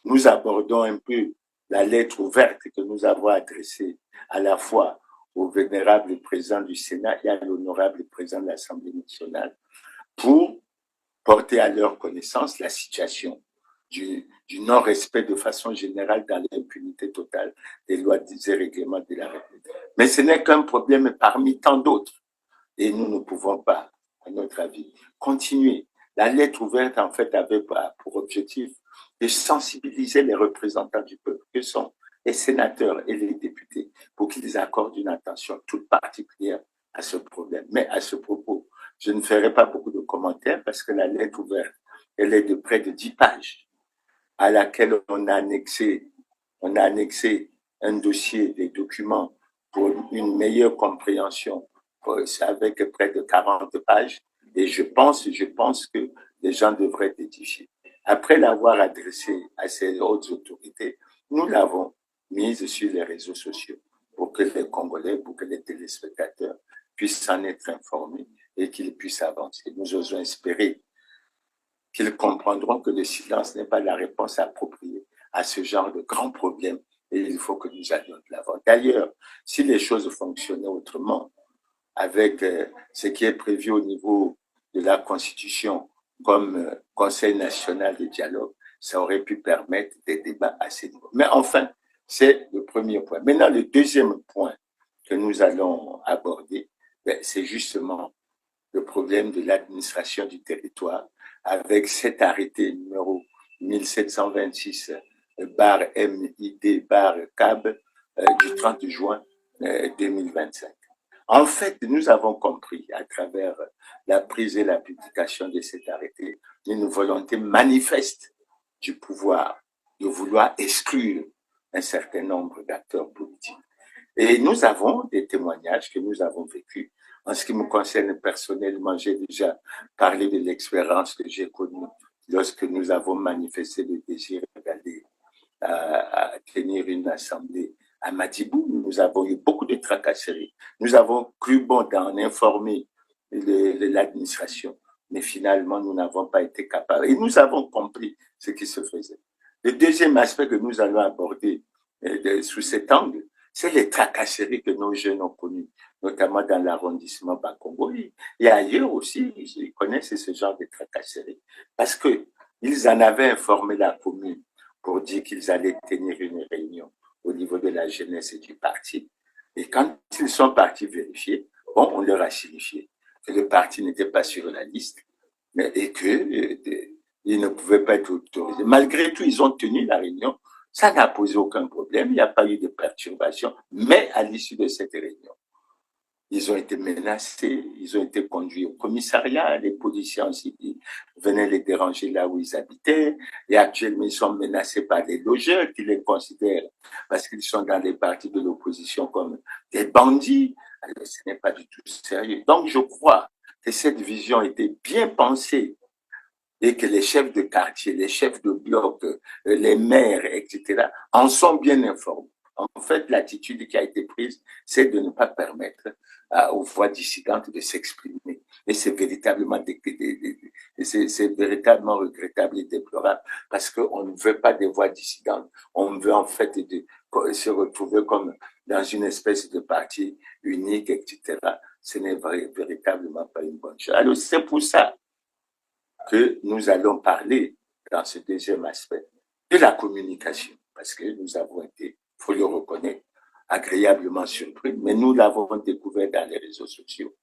nous abordons un peu la lettre ouverte que nous avons adressée à la fois au vénérable président du Sénat et à l'honorable président de l'Assemblée nationale pour porter à leur connaissance la situation du non-respect de façon générale dans l'impunité totale des lois et règlements de la République. Mais ce n'est qu'un problème parmi tant d'autres. Et nous ne pouvons pas, à notre avis, continuer. La lettre ouverte, en fait, avait pour objectif de sensibiliser les représentants du peuple, que sont les sénateurs et les députés, pour qu'ils accordent une attention toute particulière à ce problème. Mais à ce propos, je ne ferai pas beaucoup de commentaires parce que la lettre ouverte, elle est de près de 10 pages, à laquelle on a annexé un dossier, des documents pour une meilleure compréhension, avec près de 40 pages. Et je pense que les gens devraient édifier. Après l'avoir adressé à ces hautes autorités, nous l'avons mise sur les réseaux sociaux pour que les Congolais, pour que les téléspectateurs puissent s'en être informés et qu'ils puissent avancer. Nous osons espérer qu'ils comprendront que le silence n'est pas la réponse appropriée à ce genre de grands problèmes et il faut que nous allions de l'avant. D'ailleurs, si les choses fonctionnaient autrement, avec ce qui est prévu au niveau de la Constitution comme Conseil national de dialogue, ça aurait pu permettre des débats à ces niveaux. Mais enfin, c'est le premier point. Maintenant, le deuxième point que nous allons aborder, c'est justement le problème de l'administration du territoire avec cet arrêté numéro 1726/MID/CAB du 30 juin 2025. En fait, nous avons compris à travers la prise et la publication de cet arrêté une volonté manifeste du pouvoir de vouloir exclure un certain nombre d'acteurs politiques. Et nous avons des témoignages que nous avons vécus. En ce qui me concerne personnellement, j'ai déjà parlé de l'expérience que j'ai connue lorsque nous avons manifesté le désir d'aller à tenir une assemblée à Madibou. Nous avons eu beaucoup de tracasseries. Nous avons cru bon d'en informer l'administration, mais finalement, nous n'avons pas été capables. Et nous avons compris ce qui se faisait. Le deuxième aspect que nous allons aborder sous cet angle, c'est les tracasseries que nos jeunes ont connues, notamment dans l'arrondissement Bakongo. Et ailleurs aussi, ils connaissent ce genre de tracasseries parce qu'ils en avaient informé la commune pour dire qu'ils allaient tenir une réunion au niveau de la jeunesse et du parti. Et quand ils sont partis vérifier, bon, on leur a signifié que le parti n'était pas sur la liste et qu'ils ne pouvaient pas être autorisés. Malgré tout, ils ont tenu la réunion. Ça n'a posé aucun problème. Il n'y a pas eu de perturbation. Mais à l'issue de cette réunion, ils ont été menacés, ils ont été conduits au commissariat, les policiers aussi venaient les déranger là où ils habitaient, et actuellement ils sont menacés par des logeurs qui les considèrent, parce qu'ils sont dans les partis de l'opposition, comme des bandits. Alors, ce n'est pas du tout sérieux. Donc je crois que cette vision était bien pensée et que les chefs de quartier, les chefs de bloc, les maires, etc., en sont bien informés. En fait, l'attitude qui a été prise, c'est de ne pas permettre aux voix dissidentes de s'exprimer. Et c'est véritablement regrettable et déplorable parce qu'on ne veut pas des voix dissidentes. On veut en fait se retrouver comme dans une espèce de parti unique, etc. Ce n'est véritablement pas une bonne chose. Alors, c'est pour ça que nous allons parler dans ce deuxième aspect de la communication, parce que nous avons été, il faut le reconnaître, agréablement surpris, mais nous l'avons découvert dans les réseaux sociaux.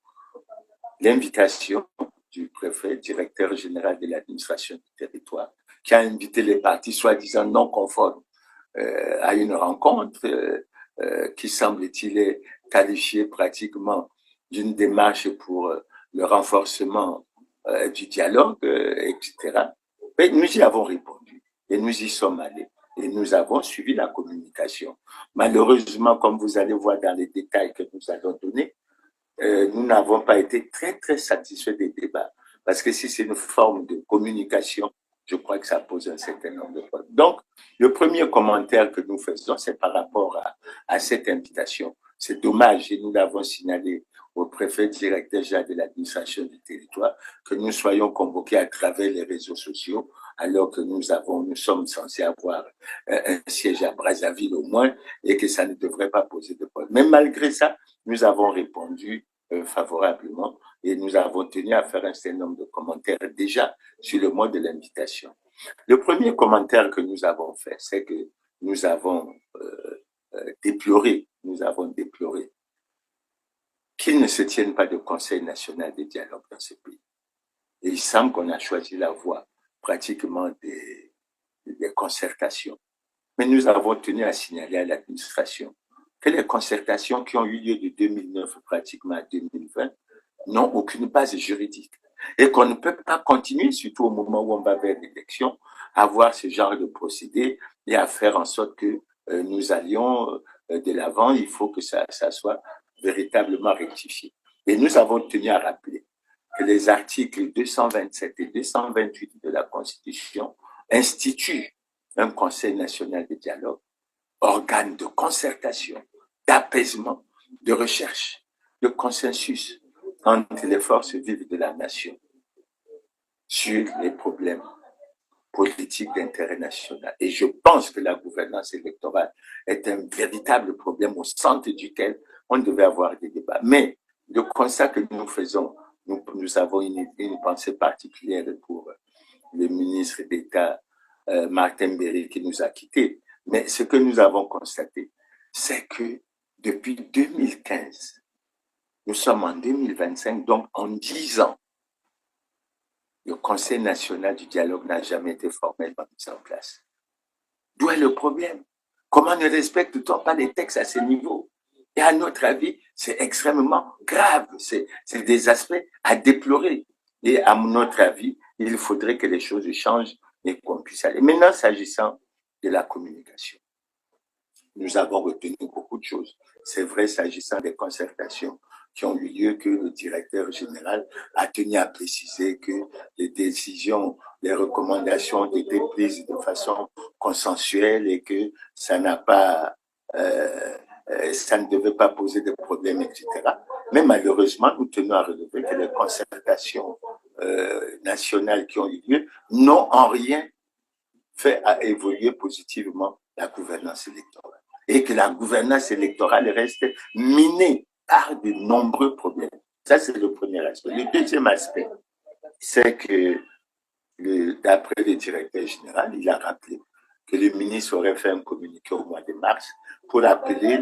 L'invitation du préfet, directeur général de l'administration du territoire, qui a invité les partis soi-disant non conformes à une rencontre qui semble-t-il est qualifiée pratiquement d'une démarche pour le renforcement du dialogue, etc. Mais nous y avons répondu et nous y sommes allés et nous avons suivi la communication. Malheureusement, comme vous allez voir dans les détails que nous allons donner, nous n'avons pas été très, très satisfaits des débats parce que si c'est une forme de communication, je crois que ça pose un certain nombre de problèmes. Donc, le premier commentaire que nous faisons, c'est par rapport à cette invitation. C'est dommage, et nous l'avons signalé au préfet directeur général de l'administration du territoire, que nous soyons convoqués à travers les réseaux sociaux, alors que nous sommes censés avoir un siège à Brazzaville au moins, et que ça ne devrait pas poser de problème. Mais malgré ça, nous avons répondu favorablement, et nous avons tenu à faire un certain nombre de commentaires déjà sur le mode de l'invitation. Le premier commentaire que nous avons fait, c'est que nous avons déploré qu'il ne se tienne pas de Conseil national de dialogue dans ce pays. Et il semble qu'on a choisi la voie pratiquement des concertations. Mais nous avons tenu à signaler à l'administration que les concertations qui ont eu lieu de 2009 pratiquement à 2020 n'ont aucune base juridique. Et qu'on ne peut pas continuer, surtout au moment où on va vers l'élection, à avoir ce genre de procédé et à faire en sorte que nous allions de l'avant. Il faut que ça soit véritablement rectifié. Et nous avons tenu à rappeler que les articles 227 et 228 de la Constitution instituent un Conseil national de dialogue, organe de concertation, d'apaisement, de recherche, de consensus entre les forces vives de la nation sur les problèmes politiques d'intérêt national. Et je pense que la gouvernance électorale est un véritable problème au centre duquel on devait avoir des débats. Mais le constat que nous faisons, nous avons une pensée particulière pour le ministre d'État Martin Berry qui nous a quittés. Mais ce que nous avons constaté, c'est que depuis 2015, nous sommes en 2025, donc en 10 ans, le Conseil national du dialogue n'a jamais été formellement mis en place. D'où est le problème? Comment ne respecte-t-on pas les textes à ce niveau? Et à notre avis, c'est extrêmement grave. C'est des aspects à déplorer. Et à notre avis, il faudrait que les choses changent et qu'on puisse aller. Maintenant, s'agissant de la communication, nous avons retenu beaucoup de choses. C'est vrai, s'agissant des concertations qui ont eu lieu, que le directeur général a tenu à préciser que les décisions, les recommandations ont été prises de façon consensuelle et que ça n'a pas, ça ne devait pas poser de problème, etc. Mais malheureusement, nous tenons à relever que les concertations nationales qui ont eu lieu n'ont en rien fait à évoluer positivement la gouvernance électorale. Et que la gouvernance électorale reste minée par de nombreux problèmes. Ça, c'est le premier aspect. Le deuxième aspect, c'est que, d'après le directeur général, il a rappelé que le ministre aurait fait un communiqué au mois de mars pour appeler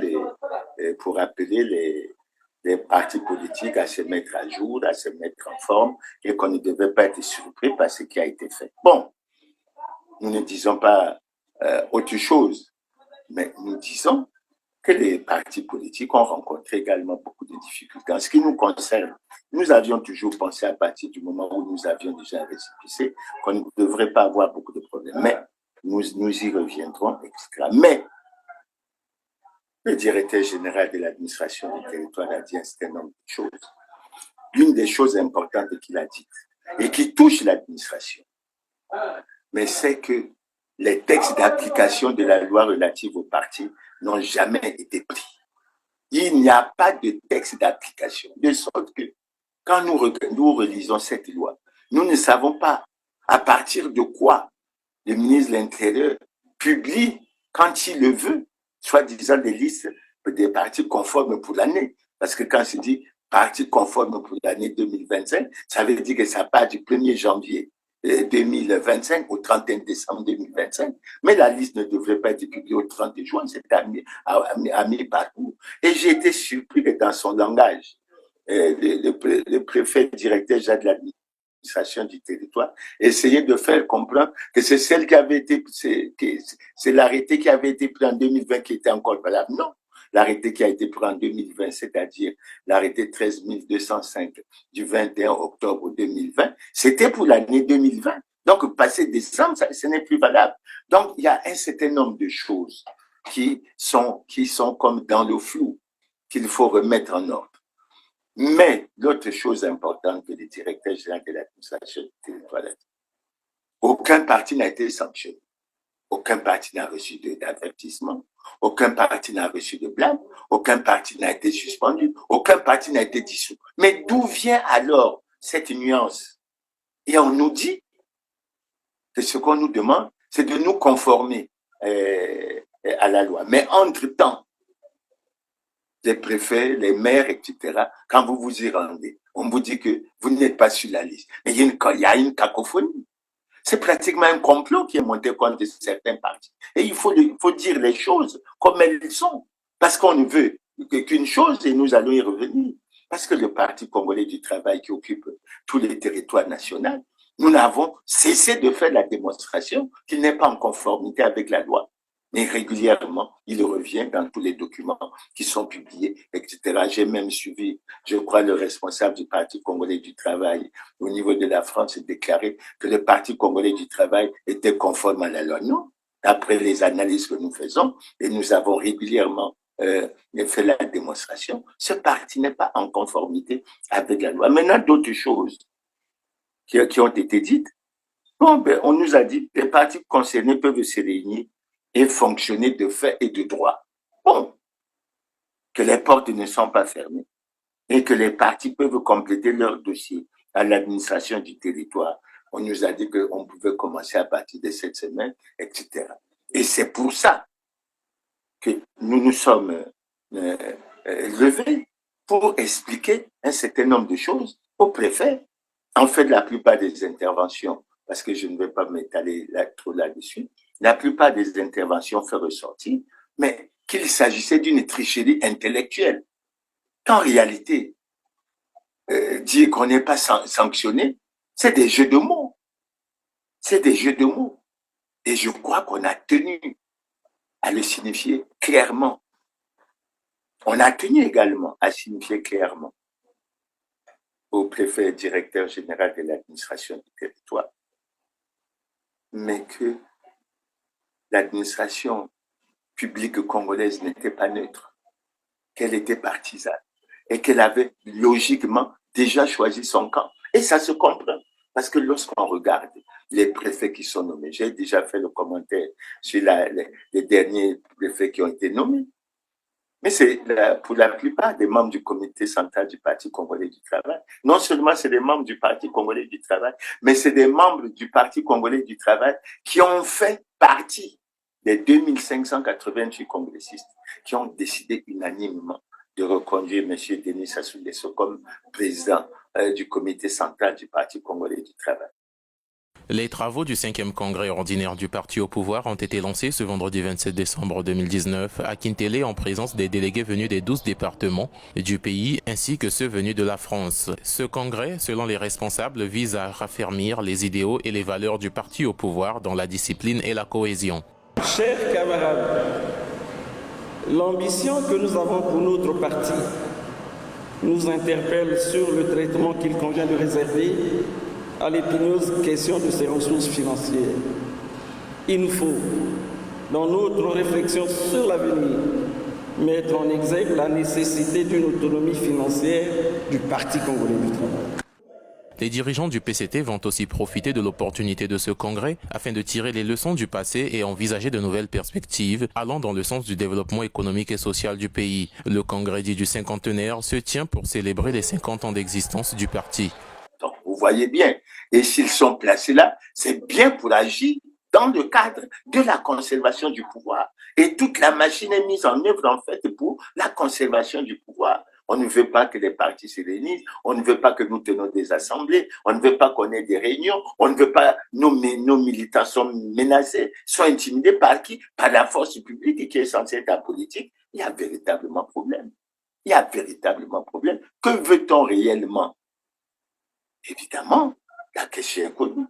les partis politiques à se mettre à jour, à se mettre en forme, et qu'on ne devait pas être surpris par ce qui a été fait. Bon, nous ne disons pas autre chose, mais nous disons que les partis politiques ont rencontré également beaucoup de difficultés. En ce qui nous concerne, nous avions toujours pensé, à partir du moment où nous avions déjà récépissé, qu'on ne devrait pas avoir beaucoup de problèmes. Mais nous y reviendrons, etc. Mais le directeur général de l'administration du territoire a dit un certain nombre de choses. L'une des choses importantes qu'il a dites et qui touche l'administration, mais c'est que les textes d'application de la loi relative aux partis n'ont jamais été pris. Il n'y a pas de texte d'application, de sorte que quand nous relisons cette loi, nous ne savons pas à partir de quoi le ministre de l'Intérieur publie, quand il le veut, soi-disant des listes des partis conformes pour l'année. Parce que quand c'est dit partis conformes pour l'année 2025, ça veut dire que ça part du 1er janvier 2025 au 31 décembre 2025. Mais la liste ne devrait pas être publiée au 30 juin, c'est à mi-parcours. Et j'ai été surpris que dans son langage, le préfet directeur de l'administration du territoire essayait de faire comprendre que c'est celle qui avait été, c'est l'arrêté qui avait été pris en 2020 qui était encore valable. Non. L'arrêté qui a été pris en 2020, c'est-à-dire l'arrêté 13 205 du 21 octobre 2020, c'était pour l'année 2020. Donc, passé décembre, ce n'est plus valable. Donc, il y a un certain nombre de choses qui sont comme dans le flou, qu'il faut remettre en ordre. Mais l'autre chose importante que le directeur général de l'administration du territoire a dit, aucun parti n'a été sanctionné. Aucun parti n'a reçu d'avertissement, aucun parti n'a reçu de blâme, aucun parti n'a été suspendu, aucun parti n'a été dissous. Mais d'où vient alors cette nuance? Et on nous dit que ce qu'on nous demande, c'est de nous conformer à la loi. Mais entre-temps, les préfets, les maires, etc., quand vous vous y rendez, on vous dit que vous n'êtes pas sur la liste. Mais il y a une cacophonie. C'est pratiquement un complot qui est monté contre certains partis. Et il faut dire les choses comme elles sont. Parce qu'on ne veut qu'une chose, et nous allons y revenir. Parce que le Parti congolais du travail qui occupe tous les territoires nationaux nous n'avons cessé de faire la démonstration qu'il n'est pas en conformité avec la loi. Mais régulièrement, il revient dans tous les documents qui sont publiés, etc. J'ai même suivi, je crois, le responsable du Parti congolais du travail au niveau de la France déclaré que le Parti congolais du travail était conforme à la loi. Non, d'après les analyses que nous faisons, et nous avons régulièrement fait la démonstration, ce parti n'est pas en conformité avec la loi. Maintenant, d'autres choses qui ont été dites, bon, ben, on nous a dit que les partis concernés peuvent se réunir et fonctionner de fait et de droit. Bon, que les portes ne sont pas fermées et que les partis peuvent compléter leur dossier à l'administration du territoire. On nous a dit qu'on pouvait commencer à partir de cette semaine, etc. Et c'est pour ça que nous nous sommes levés pour expliquer un certain nombre de choses au préfet. En fait, la plupart des interventions, parce que je ne vais pas m'étaler trop là-dessus, la plupart des interventions fait ressortir, mais qu'il s'agissait d'une tricherie intellectuelle. Qu'en réalité, dire qu'on n'est pas sanctionné, c'est des jeux de mots. C'est des jeux de mots. Et je crois qu'on a tenu à le signifier clairement. On a tenu également à signifier clairement au préfet directeur général de l'administration du territoire, mais que l'administration publique congolaise n'était pas neutre, qu'elle était partisane et qu'elle avait logiquement déjà choisi son camp. Et ça se comprend, parce que lorsqu'on regarde les préfets qui sont nommés, j'ai déjà fait le commentaire sur les derniers préfets qui ont été nommés, mais c'est pour la plupart des membres du comité central du Parti congolais du travail. Non seulement c'est des membres du Parti congolais du travail, mais c'est des membres du Parti congolais du travail qui ont fait partie des 2588 congressistes qui ont décidé unanimement de reconduire M. Denis Sassou Nguesso comme président du comité central du Parti congolais du travail. Les travaux du 5e congrès ordinaire du parti au pouvoir ont été lancés ce vendredi 27 décembre 2019 à Kintélé en présence des délégués venus des 12 départements du pays ainsi que ceux venus de la France. Ce congrès, selon les responsables, vise à raffermir les idéaux et les valeurs du parti au pouvoir dans la discipline et la cohésion. Chers camarades, l'ambition que nous avons pour notre parti nous interpelle sur le traitement qu'il convient de réserver à l'épineuse question de ses ressources financières. Il nous faut, dans notre réflexion sur l'avenir, mettre en exergue la nécessité d'une autonomie financière du Parti congolais du travail. Les dirigeants du PCT vont aussi profiter de l'opportunité de ce congrès afin de tirer les leçons du passé et envisager de nouvelles perspectives allant dans le sens du développement économique et social du pays. Le congrès dit du cinquantenaire se tient pour célébrer les 50 ans d'existence du parti. Donc, vous voyez bien, et s'ils sont placés là, c'est bien pour agir dans le cadre de la conservation du pouvoir. Et toute la machine est mise en œuvre en fait pour la conservation du pouvoir. On ne veut pas que les partis se réunissent, on ne veut pas que nous tenions des assemblées, on ne veut pas qu'on ait des réunions, on ne veut pas nos militants soient menacés, soient intimidés par qui? Par la force publique qui est censée être la politique. Il y a véritablement problème. Il y a véritablement problème. Que veut-on réellement? Évidemment, la question est connue.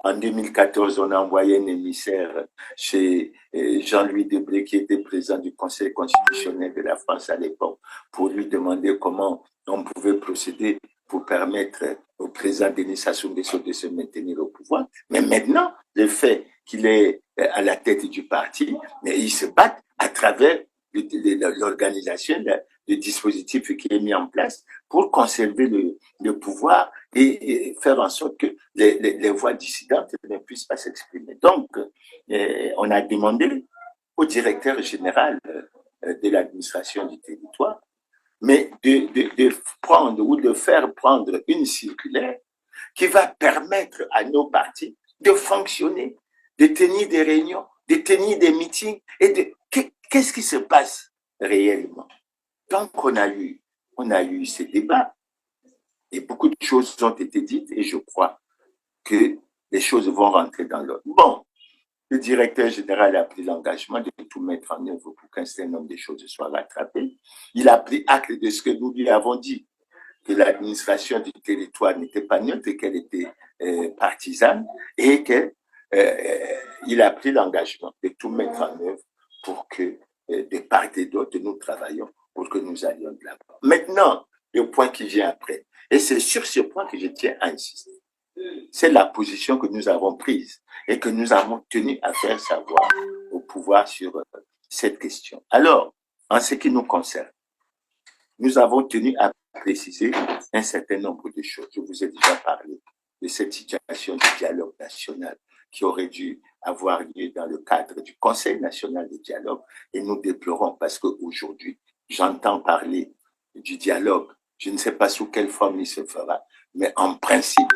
En 2014, on a envoyé un émissaire chez Jean-Louis Debré, qui était président du Conseil constitutionnel de la France à l'époque, pour lui demander comment on pouvait procéder pour permettre au président Denis Sassou Nguesso de se maintenir au pouvoir. Mais maintenant, le fait qu'il est à la tête du parti, mais il se bat à travers l'organisation, le dispositif qui est mis en place pour conserver le pouvoir et faire en sorte que les voix dissidentes ne puissent pas s'exprimer. Donc, on a demandé au directeur général de l'administration du territoire, mais de prendre ou de faire prendre une circulaire qui va permettre à nos partis de fonctionner, de tenir des réunions, de tenir des meetings et qu'est-ce qui se passe réellement? Donc, on a eu ces débats et beaucoup de choses ont été dites et je crois que les choses vont rentrer dans l'ordre. Bon, le directeur général a pris l'engagement de tout mettre en œuvre pour qu'un certain nombre de choses soient rattrapées. Il a pris acte de ce que nous lui avons dit. que l'administration du territoire n'était pas neutre et qu'elle était partisane et qu'il a pris l'engagement de tout mettre en œuvre pour que de part et d'autre, nous travaillons pour que nous allions de l'avant. Maintenant, le point qui vient après, et c'est sur ce point que je tiens à insister, c'est la position que nous avons prise et que nous avons tenu à faire savoir au pouvoir sur cette question. Alors, en ce qui nous concerne, nous avons tenu à préciser un certain nombre de choses. Je vous ai déjà parlé de cette situation du dialogue national qui aurait dû avoir lieu dans le cadre du Conseil national de dialogue, et nous déplorons parce qu'aujourd'hui, j'entends parler du dialogue. Je ne sais pas sous quelle forme il se fera, mais en principe,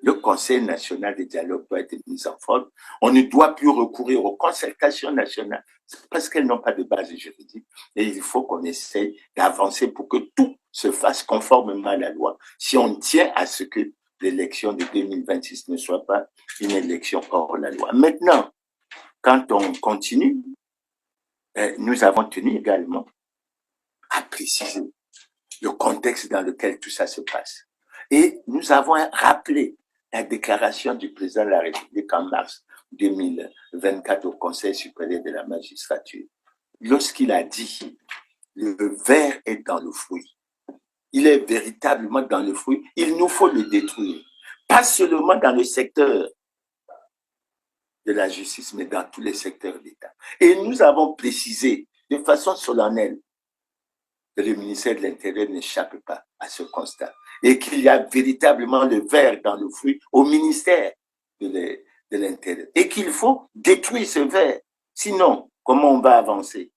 le Conseil national de dialogue doit être mis en forme. On ne doit plus recourir aux concertations nationales parce qu'elles n'ont pas de base juridique, et il faut qu'on essaye d'avancer pour que tout se fasse conformément à la loi, si on tient à ce que l'élection de 2026 ne soit pas une élection hors la loi. Maintenant, quand on continue, nous avons tenu également à préciser le contexte dans lequel tout ça se passe. Et nous avons rappelé la déclaration du président de la République en mars 2024 au Conseil supérieur de la magistrature, lorsqu'il a dit « le ver est dans le fruit ». Il est véritablement dans le fruit. Il nous faut le détruire. Pas seulement dans le secteur de la justice, mais dans tous les secteurs d'État. Et nous avons précisé de façon solennelle que le ministère de l'Intérieur n'échappe pas à ce constat et qu'il y a véritablement le ver dans le fruit au ministère de l'Intérieur et qu'il faut détruire ce ver. Sinon, comment on va avancer?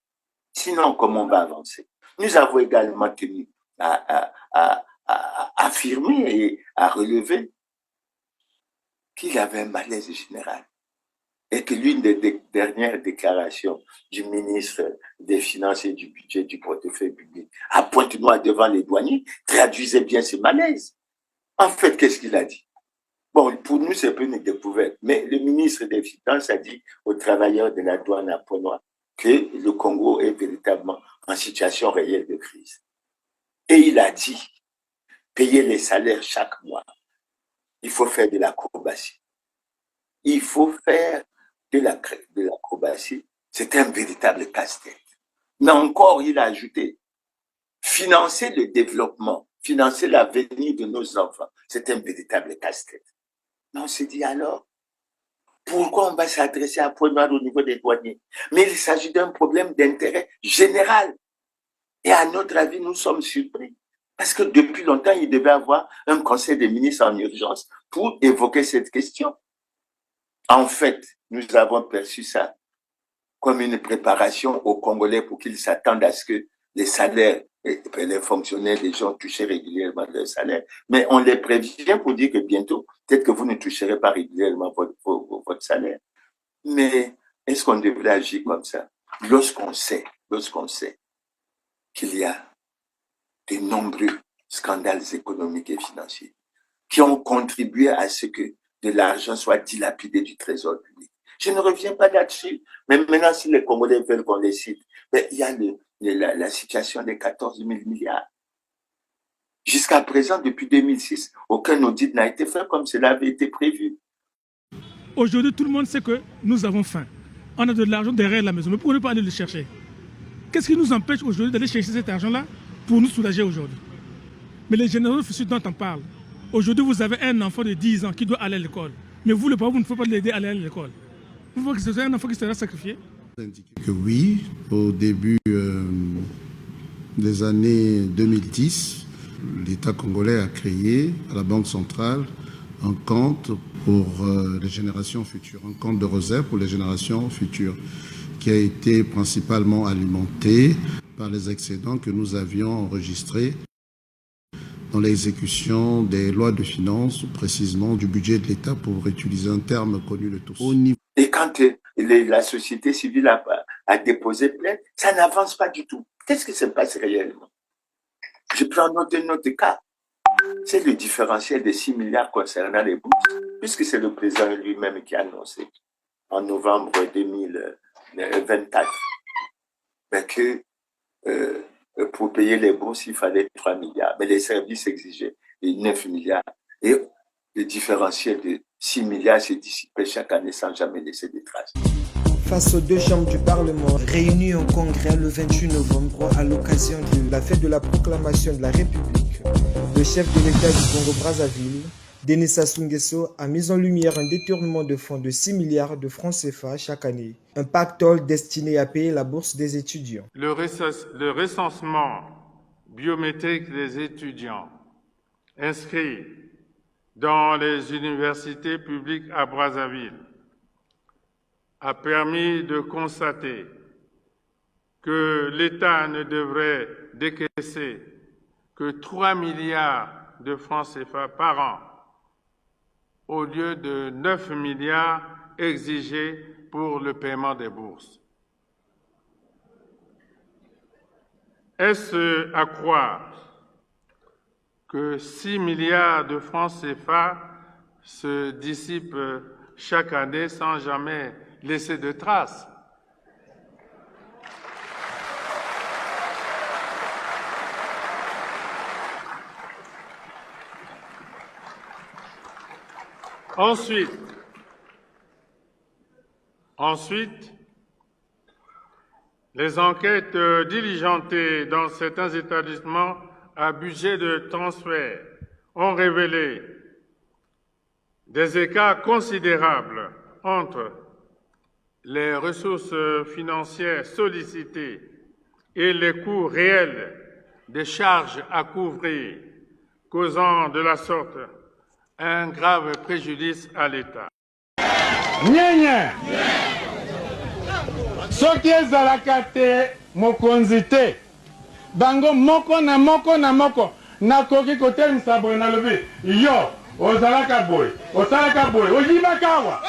Nous avons également tenu à affirmer et à relever qu'il y avait un malaise général et que l'une des dernières déclarations du ministre des Finances et du Budget du portefeuille public à Pointe-Noire devant les douaniers traduisait bien ce malaise. En fait, qu'est-ce qu'il a dit? Bon, pour nous, c'est pas une découverte, mais le ministre des Finances a dit aux travailleurs de la douane à Pointe-Noire que le Congo est véritablement en situation réelle de crise. Et il a dit, payer les salaires chaque mois, il faut faire de l'acrobatie. Il faut faire de l'acrobatie. C'est un véritable casse-tête. Mais encore, il a ajouté, financer le développement, financer l'avenir de nos enfants, c'est un véritable casse-tête. Mais on s'est dit alors, pourquoi on va s'adresser à Pointe-Noire au niveau des douaniers? Mais il s'agit d'un problème d'intérêt général. Et à notre avis, nous sommes surpris. Parce que depuis longtemps, il devait avoir un conseil des ministres en urgence pour évoquer cette question. En fait, nous avons perçu ça comme une préparation aux Congolais pour qu'ils s'attendent à ce que les salaires, les fonctionnaires, les gens touchaient régulièrement leur salaire. Mais on les prévient pour dire que bientôt, peut-être que vous ne toucherez pas régulièrement votre salaire. Mais est-ce qu'on devrait agir comme ça? Lorsqu'on sait qu'il y a de nombreux scandales économiques et financiers qui ont contribué à ce que de l'argent soit dilapidé du trésor public. Je ne reviens pas là-dessus, mais maintenant, si les Congolais veulent qu'on les cite, ben, il y a la situation des 14 000 milliards. Jusqu'à présent, depuis 2006, aucun audit n'a été fait comme cela avait été prévu. Aujourd'hui, tout le monde sait que nous avons faim. On a de l'argent derrière la maison, mais pourquoi ne pas aller le chercher? Qu'est-ce qui nous empêche aujourd'hui d'aller chercher cet argent-là pour nous soulager aujourd'hui? Mais les généraux futurs dont on parle, aujourd'hui vous avez un enfant de 10 ans qui doit aller à l'école. Mais vous, le parent, vous ne pouvez pas l'aider à aller à l'école. Vous voulez que ce soit un enfant qui sera sacrifié? Que oui, au début des années 2010, l'État congolais a créé à la Banque centrale un compte pour les générations futures, un compte de réserve pour les générations futures, qui a été principalement alimenté par les excédents que nous avions enregistrés dans l'exécution des lois de finances, précisément du budget de l'État, pour utiliser un terme connu de tous. Et quand la société civile a déposé plainte, ça n'avance pas du tout. Qu'est-ce qui se passe réellement? Je prends notre cas. C'est le différentiel de 6 milliards concernant les bourses, puisque c'est le président lui-même qui a annoncé en novembre 2024 que pour pour payer les bourses, il fallait 3 milliards. Mais les services exigeaient 9 milliards. Et le différentiel de 6 milliards s'est dissipé chaque année sans jamais laisser de traces. Face aux deux chambres du Parlement réunies en congrès le 28 novembre à l'occasion de la fête de la proclamation de la République, le chef de l'État du Congo-Brazzaville, Denis Sassou Nguesso, a mis en lumière un détournement de fonds de 6 milliards de francs CFA chaque année, un pactole destiné à payer la bourse des étudiants. Le recensement biométrique des étudiants inscrits dans les universités publiques à Brazzaville a permis de constater que l'État ne devrait décaisser que 3 milliards de francs CFA par an au lieu de 9 milliards exigés pour le paiement des bourses. Est-ce à croire que 6 milliards de francs CFA se dissipent chaque année sans jamais laisser de traces? Ensuite, les enquêtes diligentées dans certains établissements à budget de transfert ont révélé des écarts considérables entre les ressources financières sollicitées et les coûts réels des charges à couvrir, causant de la sorte un grave préjudice à l'État. Nyanya soki ezalaka te mokonzi te bango moko na moko na moko nakoki kotelemisa boye nalobi yo ozalaka boye osalaka boye oyibaka awa.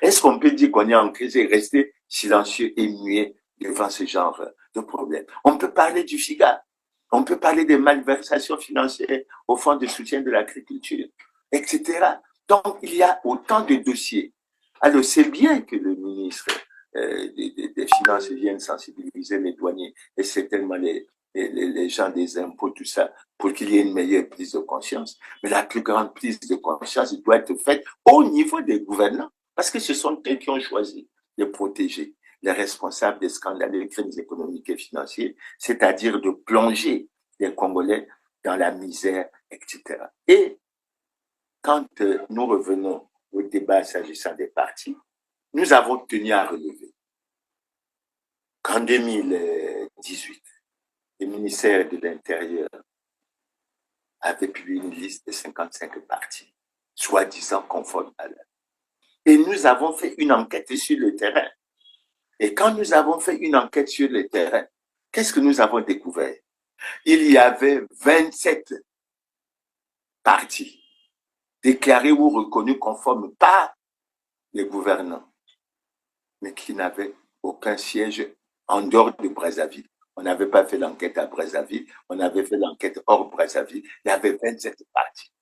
Est-ce qu'on peut dire qu'on est en crise et rester silencieux et muet devant ce genre de problème? On peut parler du FIGA, on peut parler des malversations financières au Fonds de soutien de l'agriculture, etc. Donc, il y a autant de dossiers. Alors, c'est bien que le ministre des Finances vienne sensibiliser les douaniers et certainement les gens des impôts, tout ça, pour qu'il y ait une meilleure prise de conscience. Mais la plus grande prise de conscience doit être faite au niveau des gouvernants, parce que ce sont eux qui ont choisi de protéger les responsables des scandales, des crimes économiques et financiers, c'est-à-dire de plonger les Congolais dans la misère, etc. Et quand nous revenons au débat s'agissant des partis, nous avons tenu à relever qu'en 2018, le ministère de l'Intérieur avait publié une liste de 55 partis, soi-disant conformes à l'heure. Et nous avons fait une enquête sur le terrain. Et quand nous avons fait une enquête sur le terrain, qu'est-ce que nous avons découvert? Il y avait 27 partis déclarés ou reconnus conformes par les gouvernants, mais qui n'avaient aucun siège en dehors de Brazzaville. On n'avait pas fait l'enquête à Brazzaville, on avait fait l'enquête hors Brazzaville. Il y avait 27 partis.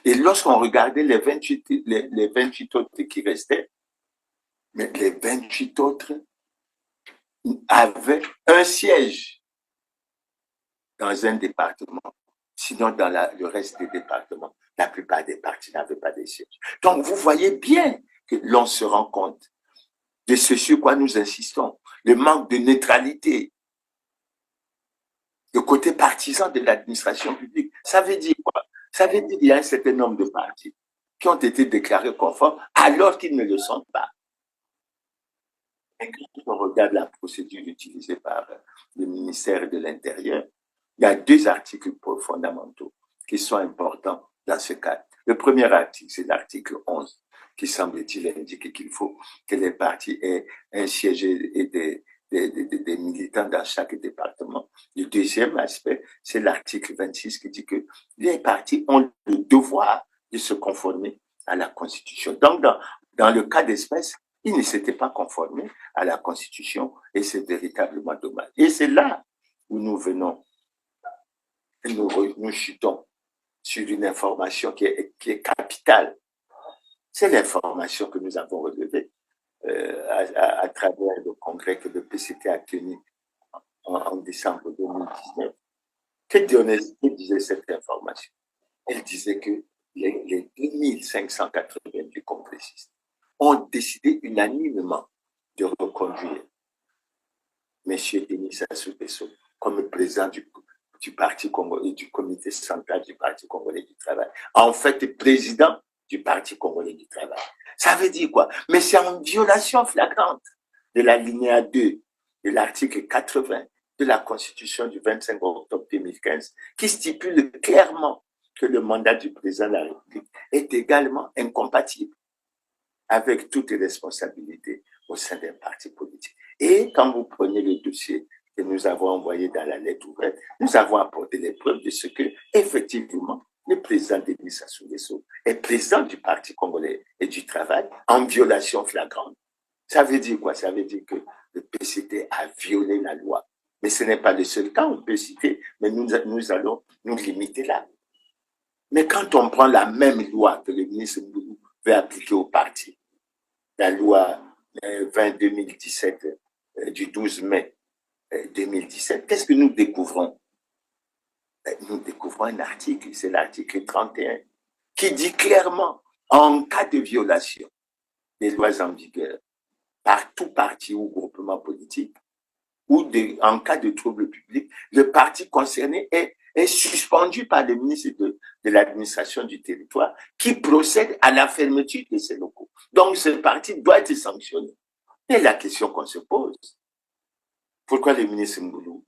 Et lorsqu'on regardait les 28 autres qui restaient, mais les 28 autres avaient un siège dans un département. Sinon, dans le reste des départements, la plupart des partis n'avaient pas de siège. Donc, vous voyez bien que l'on se rend compte de ce sur quoi nous insistons, le manque de neutralité, le côté partisan de l'administration publique. Ça veut dire quoi? Ça veut dire qu'il y a un certain nombre de partis qui ont été déclarés conformes alors qu'ils ne le sont pas. Et quand on regarde la procédure utilisée par le ministère de l'Intérieur, il y a 2 articles fondamentaux qui sont importants dans ce cas. Le premier article, c'est l'article 11, qui semble-t-il indiquer qu'il faut que les partis aient un siège et des militants dans chaque département. Le deuxième aspect, c'est l'article 26 qui dit que les partis ont le devoir de se conformer à la Constitution. Donc, dans le cas d'espèce, ils ne s'étaient pas conformés à la Constitution et c'est véritablement dommage. Et c'est là où nous venons, nous chutons sur une information qui est capitale. C'est l'information que nous avons relevée à travers le congrès que le PCT a tenu décembre 2019, que disait cette information? Elle disait que les 2588 congressistes ont décidé unanimement de reconduire M. Denis Sassou Nguesso comme président du Parti congolais, du comité central du Parti congolais du travail. En fait, président du Parti congolais du travail. Ça veut dire quoi? Mais c'est en violation flagrante de l'alinéa 2 de l'article 80 de la Constitution du 25 octobre 2015 qui stipule clairement que le mandat du président de la République est également incompatible avec toutes les responsabilités au sein d'un parti politique. Et quand vous prenez le dossier que nous avons envoyé dans la lettre ouverte, nous avons apporté les preuves de ce que, effectivement, le président Denis Sassou Nguesso est président du Parti congolais et du travail en violation flagrante. Ça veut dire quoi? Ça veut dire que le PCT a violé la loi. Mais ce n'est pas le seul cas, on peut citer, mais nous allons nous limiter là. Mais quand on prend la même loi que le ministre Mboulou veut appliquer au parti, la loi 20-2017 du 12 mai 2017, qu'est-ce que nous découvrons? Nous découvrons un article, c'est l'article 31, qui dit clairement, en cas de violation des lois en vigueur par tout parti ou groupement politique, ou en cas de trouble public, le parti concerné est suspendu par le ministre de l'administration du territoire qui procède à la fermeture de ses locaux. Donc ce parti doit être sanctionné. Et la question qu'on se pose, pourquoi le ministre Mboulou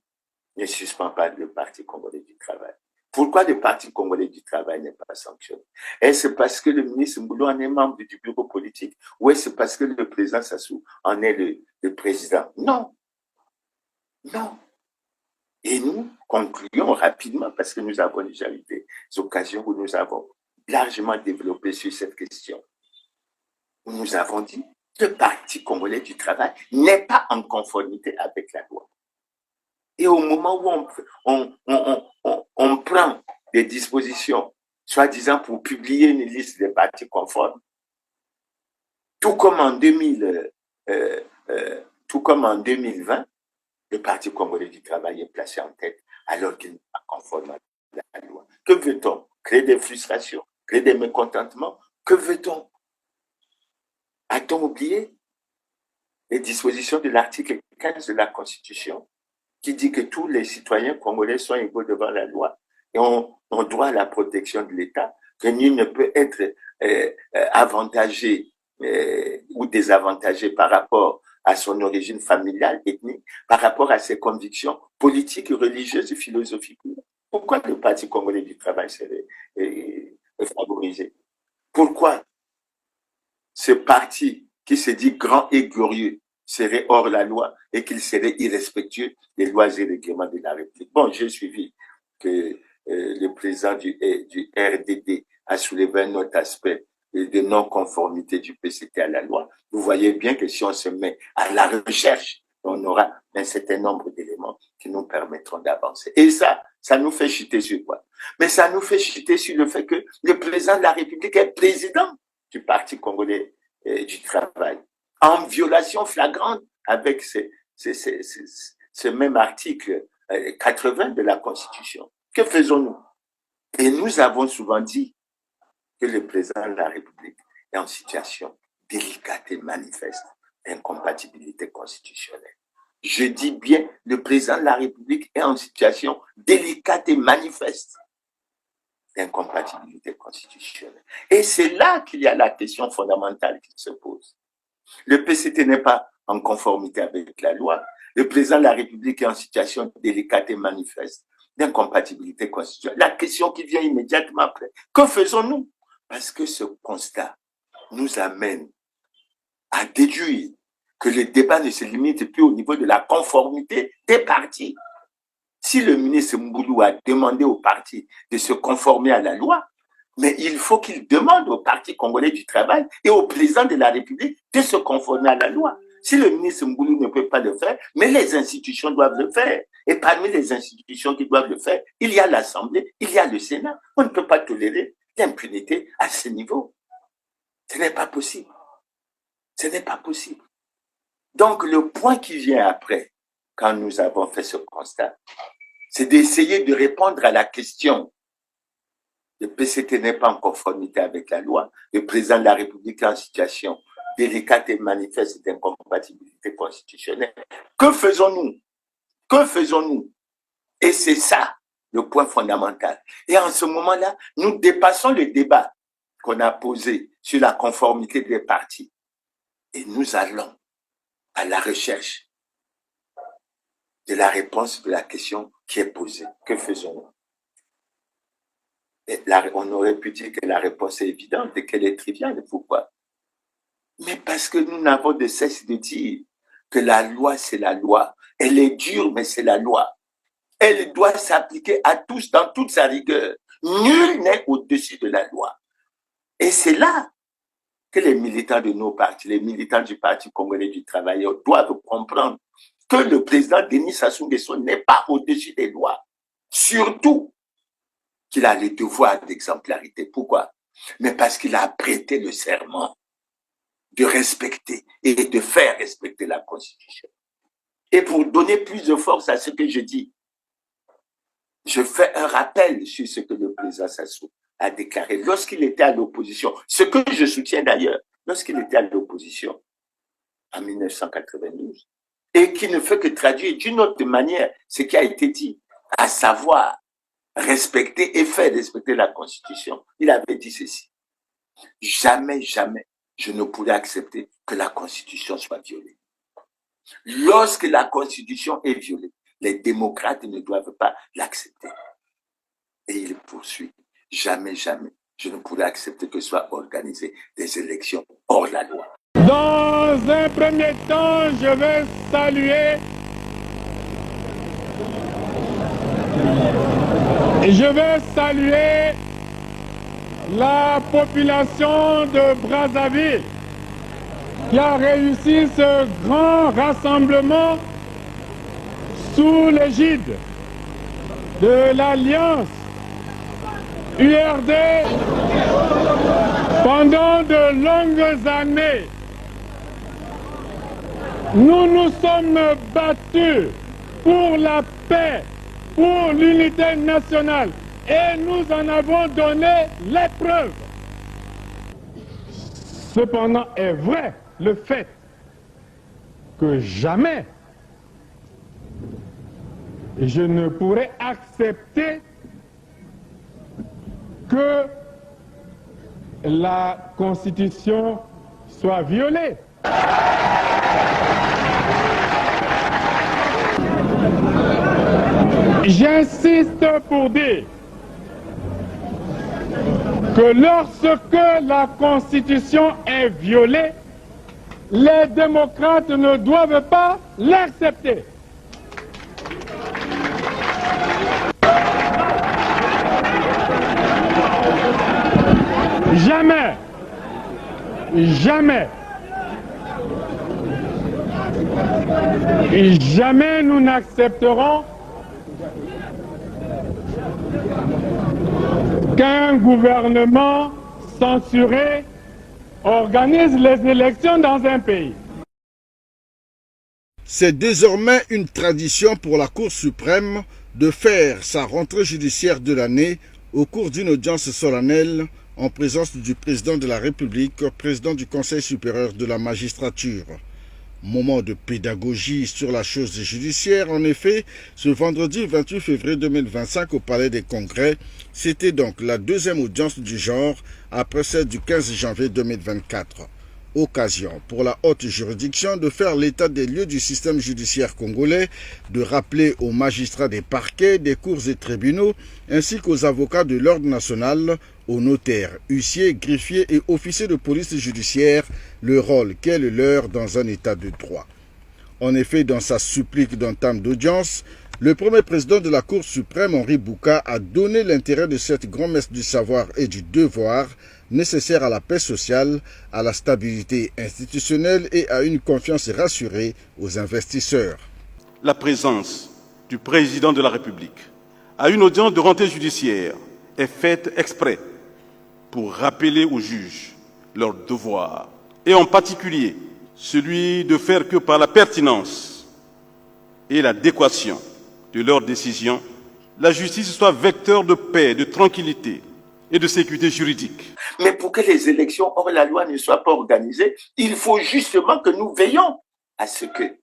ne suspend pas le Parti congolais du travail? Pourquoi le Parti congolais du travail n'est pas sanctionné? Est-ce parce que le ministre Mboulou en est membre du bureau politique ou est-ce parce que le président Sassou en est le président? Non. Non. Et nous concluons rapidement parce que nous avons déjà eu des occasions où nous avons largement développé sur cette question. Où nous avons dit que le Parti congolais du travail n'est pas en conformité avec la loi. Et au moment où on prend des dispositions, soi-disant pour publier une liste des partis conformes, tout comme en 2020, le Parti congolais du travail est placé en tête alors qu'il n'est pas conforme à la loi. Que veut-on? Créer des frustrations, créer des mécontentements? Que veut-on? A-t-on oublié les dispositions de l'article 15 de la Constitution qui dit que tous les citoyens congolais sont égaux devant la loi et ont droit à la protection de l'État, que nul ne peut être avantagé ou désavantagé par rapport à son origine familiale, ethnique, par rapport à ses convictions politiques, religieuses et philosophiques. Pourquoi le Parti congolais du travail serait favorisé? Pourquoi ce parti qui se dit grand et glorieux serait hors la loi et qu'il serait irrespectueux des lois et règlements de la République? Bon, j'ai suivi que le président du RDD a soulevé un autre aspect de non-conformité du PCT à la loi. Vous voyez bien que si on se met à la recherche, on aura un certain nombre d'éléments qui nous permettront d'avancer. Et ça nous fait chuter sur quoi? Mais ça nous fait chuter sur le fait que le président de la République est président du Parti congolais du travail, en violation flagrante avec ce même article 80 de la Constitution. Que faisons-nous? Et nous avons souvent dit que le président de la République est en situation délicate et manifeste d'incompatibilité constitutionnelle. Je dis bien, le président de la République est en situation délicate et manifeste d'incompatibilité constitutionnelle. Et c'est là qu'il y a la question fondamentale qui se pose. Le PCT n'est pas en conformité avec la loi. Le président de la République est en situation délicate et manifeste d'incompatibilité constitutionnelle. La question qui vient immédiatement après, que faisons-nous? Parce que ce constat nous amène à déduire que le débat ne se limite plus au niveau de la conformité des partis. Si le ministre Mboulou a demandé aux partis de se conformer à la loi, mais il faut qu'il demande au Parti congolais du travail et au président de la République de se conformer à la loi. Si le ministre Mboulou ne peut pas le faire, mais les institutions doivent le faire. Et parmi les institutions qui doivent le faire, il y a l'Assemblée, il y a le Sénat. On ne peut pas tolérer l'impunité à ce niveau. Ce n'est pas possible. Ce n'est pas possible. Donc, le point qui vient après, quand nous avons fait ce constat, c'est d'essayer de répondre à la question. Le PCT n'est pas en conformité avec la loi. Le président de la République est en situation délicate et manifeste d'incompatibilité constitutionnelle. Que faisons-nous? Que faisons-nous? Et c'est ça le point fondamental. Et en ce moment-là, nous dépassons le débat qu'on a posé sur la conformité des partis. Et nous allons à la recherche de la réponse de la question qui est posée. Que faisons-nous? Et là, on aurait pu dire que la réponse est évidente et qu'elle est triviale. Pourquoi? Mais parce que nous n'avons de cesse de dire que la loi, c'est la loi. Elle est dure, mais c'est la loi. Elle doit s'appliquer à tous dans toute sa rigueur. Nul n'est au-dessus de la loi. Et c'est là que les militants de nos partis, les militants du Parti congolais du travailleur doivent comprendre que le président Denis Sassou Nguesso n'est pas au-dessus des lois. Surtout qu'il a le devoir d'exemplarité. Pourquoi? Mais parce qu'il a prêté le serment de respecter et de faire respecter la Constitution. Et pour donner plus de force à ce que je dis, je fais un rappel sur ce que le président Sassou a déclaré lorsqu'il était à l'opposition, ce que je soutiens d'ailleurs, lorsqu'il était à l'opposition en 1992, et qui ne fait que traduire d'une autre manière ce qui a été dit, à savoir respecter et faire respecter la Constitution. Il avait dit ceci: jamais, jamais, je ne pourrais accepter que la Constitution soit violée. Lorsque la Constitution est violée, les démocrates ne doivent pas l'accepter. Et il poursuit: jamais, jamais, je ne pourrais accepter que soient organisées des élections hors la loi. Dans un premier temps, je vais saluer la population de Brazzaville qui a réussi ce grand rassemblement sous l'égide de l'Alliance URD pendant de longues années. Nous nous sommes battus pour la paix, pour l'unité nationale, et nous en avons donné les preuves. Cependant, est vrai le fait que jamais je ne pourrai accepter que la Constitution soit violée. J'insiste pour dire que lorsque la Constitution est violée, les démocrates ne doivent pas l'accepter. Jamais, jamais, jamais nous n'accepterons qu'un gouvernement censuré organise les élections dans un pays. C'est désormais une tradition pour la Cour suprême de faire sa rentrée judiciaire de l'année au cours d'une audience solennelle en présence du président de la République, président du Conseil supérieur de la magistrature. Moment de pédagogie sur la chose judiciaire. En effet, ce vendredi 28 février 2025 au Palais des Congrès, c'était donc la deuxième audience du genre après celle du 15 janvier 2024. Occasion pour la haute juridiction de faire l'état des lieux du système judiciaire congolais, de rappeler aux magistrats des parquets, des cours et tribunaux, ainsi qu'aux avocats de l'ordre national, aux notaires, huissiers, greffiers et officiers de police judiciaire, le rôle qu'est le leur dans un état de droit. En effet, dans sa supplique d'entame d'audience, le premier président de la Cour suprême, Henri Bouka, a donné l'intérêt de cette grand-messe du savoir et du devoir nécessaire à la paix sociale, à la stabilité institutionnelle et à une confiance rassurée aux investisseurs. La présence du président de la République à une audience de rentrée judiciaire est faite exprès pour rappeler aux juges leur devoir, et en particulier celui de faire que par la pertinence et l'adéquation de leurs décisions, la justice soit vecteur de paix, de tranquillité et de sécurité juridique. Mais pour que les élections hors la loi ne soient pas organisées, il faut justement que nous veillons à ce que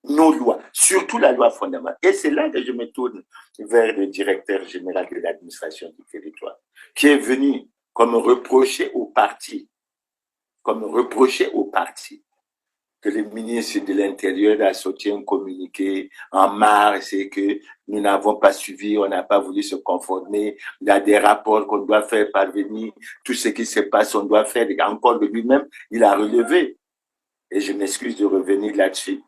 nos lois, surtout la loi fondamentale, et c'est là que je me tourne vers le directeur général de l'administration du territoire, qui est venu comme reprocher aux partis que le ministre de l'Intérieur a sorti un communiqué en mars et que nous n'avons pas suivi, on n'a pas voulu se conformer. Il y a des rapports qu'on doit faire parvenir, tout ce qui se passe, on doit faire. Encore de lui-même, il a relevé, et je m'excuse de revenir là-dessus,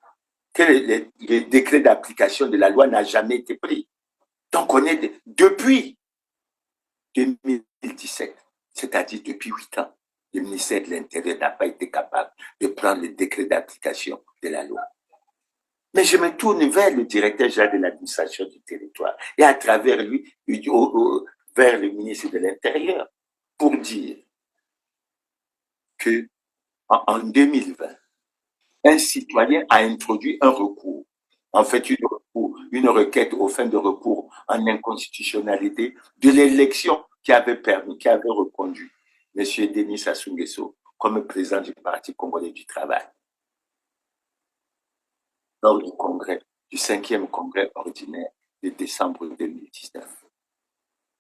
que le décret d'application de la loi n'a jamais été pris. Donc on est depuis 2017, c'est-à-dire depuis 8 ans, le ministère de l'Intérieur n'a pas été capable de prendre le décret d'application de la loi. Mais je me tourne vers le directeur général de l'administration du territoire et à travers lui, vers le ministre de l'Intérieur pour dire que en 2020, un citoyen a introduit un recours, en fait une requête aux fins de recours en inconstitutionnalité de l'élection qui avait reconduit M. Denis Sassou Nguesso comme président du Parti congolais du travail lors du congrès, du 5e congrès ordinaire de décembre 2019.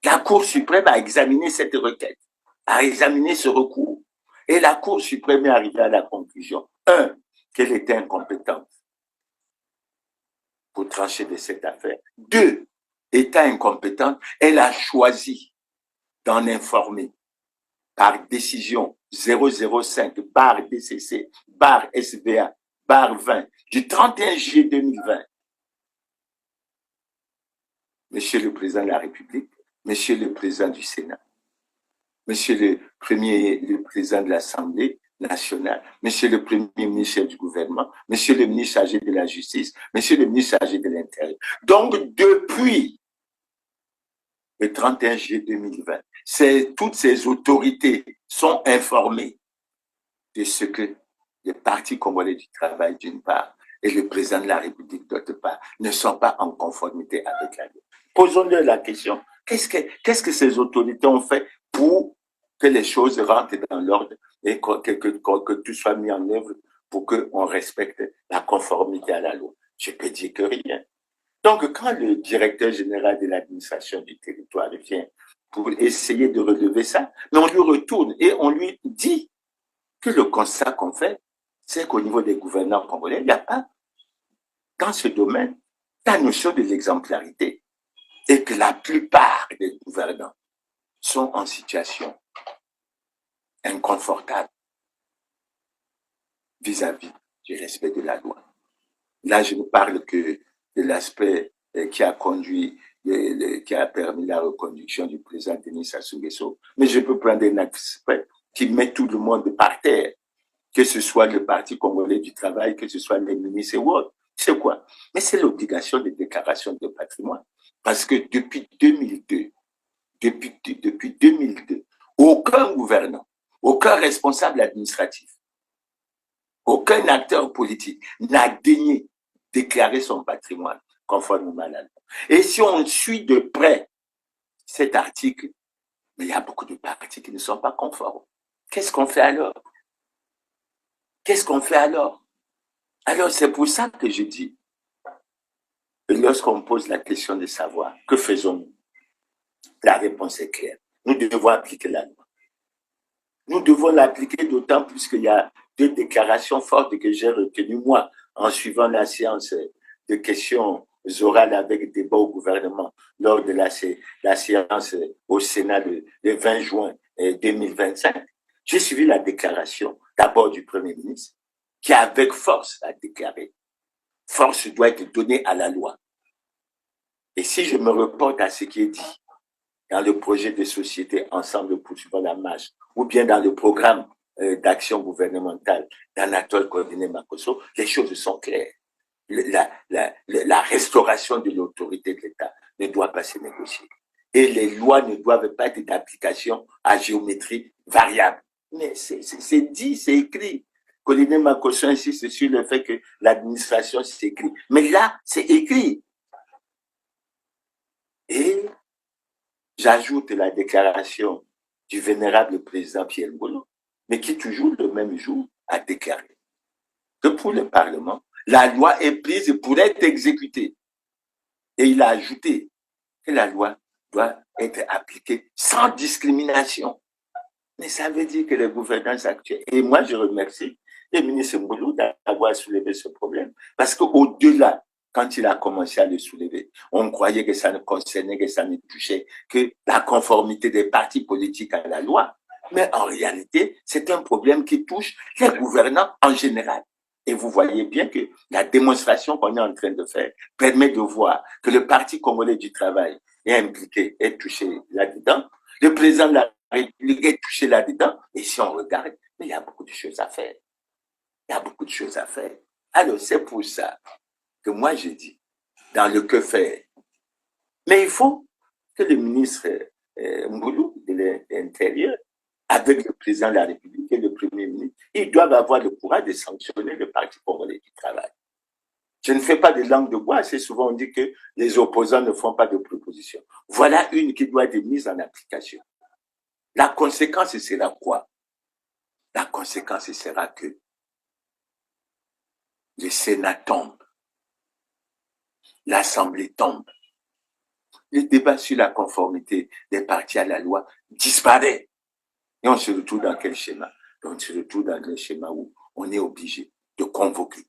La Cour suprême a examiné cette requête, a examiné ce recours, et la Cour suprême est arrivée à la conclusion, 1, qu'elle était incompétente pour trancher de cette affaire. 2, étant incompétente, elle a choisi d'en informer par décision 005/DCC/SBA/20 du 31 juillet 2020. Monsieur le Président de la République, Monsieur le Président du Sénat, Monsieur le Président de l'Assemblée nationale, Monsieur le Premier ministre du gouvernement, Monsieur le ministre chargé de la Justice, Monsieur le ministre chargé de l'Intérieur. Donc, depuis le 31 juillet 2020, toutes ces autorités sont informées de ce que le Parti congolais du travail, d'une part, et le président de la République, d'autre part, ne sont pas en conformité avec la loi. Posons-leur la question, qu'est-ce que ces autorités ont fait pour que les choses rentrent dans l'ordre et que tout soit mis en œuvre pour qu'on respecte la conformité à la loi? Je peux dire que rien. Donc, quand le directeur général de l'administration du territoire vient pour essayer de relever ça, mais on lui retourne et on lui dit que le constat qu'on fait, c'est qu'au niveau des gouvernants congolais, il n'y a pas, dans ce domaine, la notion de l'exemplarité et que la plupart des gouvernants sont en situation inconfortable vis-à-vis du respect de la loi. Là, je ne parle que de l'aspect qui a conduit, qui a permis la reconduction du président Denis Sassou Nguesso, mais je peux prendre un aspect qui met tout le monde par terre, que ce soit le Parti congolais du travail, que ce soit les ministres ou autres. C'est quoi? Mais c'est l'obligation de déclaration de patrimoine. Parce que depuis 2002, aucun gouvernant, aucun responsable administratif, aucun acteur politique n'a daigné déclarer son patrimoine conformément à la loi. Et si on suit de près cet article, mais il y a beaucoup de partis qui ne sont pas conformes. Qu'est-ce qu'on fait alors? Qu'est-ce qu'on fait alors? Alors c'est pour ça que je dis, lorsqu'on pose la question de savoir, que faisons-nous? La réponse est claire. Nous devons appliquer la loi. Nous devons l'appliquer d'autant plus qu'il y a 2 déclarations fortes que j'ai retenues, moi, en suivant la séance de questions orales avec débat au gouvernement lors de la séance au Sénat le 20 juin 2025. J'ai suivi la déclaration d'abord du Premier ministre qui, avec force, a déclaré « Force doit être donnée à la loi ». Et si je me reporte à ce qui est dit dans le projet de société Ensemble poursuivant la marche, ou bien dans le programme d'action gouvernementale d'Anatole Coordonné-Makosso, les choses sont claires. La restauration de l'autorité de l'État ne doit pas se négocier. Et les lois ne doivent pas être d'application à géométrie variable. Mais c'est dit, c'est écrit. Colonel Makosso insiste sur le fait que l'administration s'écrit. Mais là, c'est écrit. Et j'ajoute la déclaration du vénérable président Pierre Mbolo, mais qui toujours le même jour a déclaré que pour le Parlement, la loi est prise pour être exécutée. Et il a ajouté que la loi doit être appliquée sans discrimination. Mais ça veut dire que les gouvernances actuelles, et moi je remercie le ministre Mbolo d'avoir soulevé ce problème, parce qu'au-delà, quand il a commencé à le soulever, on croyait que ça ne concernait, que ça ne touchait que la conformité des partis politiques à la loi. Mais en réalité, c'est un problème qui touche les gouvernants en général. Et vous voyez bien que la démonstration qu'on est en train de faire permet de voir que le Parti congolais du travail est impliqué, est touché là-dedans. Le président de la République est touché là-dedans. Et si on regarde, il y a beaucoup de choses à faire. Il y a beaucoup de choses à faire. Alors, c'est pour ça que moi, je dis, dans le que faire. Mais il faut que le ministre Mbolo de l'Intérieur, avec le président de la République et le Premier ministre, ils doivent avoir le courage de sanctionner le Parti congolais du travail. Je ne fais pas de langue de bois, assez souvent on dit que les opposants ne font pas de propositions. Voilà une qui doit être mise en application. La conséquence sera quoi? La conséquence sera que le Sénat tombe, l'Assemblée tombe, le débat sur la conformité des partis à la loi disparaît. Et on se retrouve dans quel schéma? On se retrouve dans un schéma où on est obligé de convoquer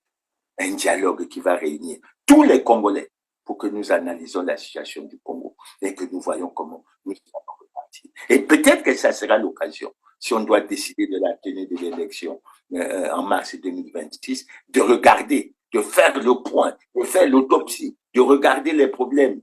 un dialogue qui va réunir tous les Congolais pour que nous analysions la situation du Congo et que nous voyons comment nous sommes repartis. Et peut-être que ça sera l'occasion, si on doit décider de la tenue de l'élection en mars 2026, de regarder, de faire le point, de faire l'autopsie, de regarder les problèmes,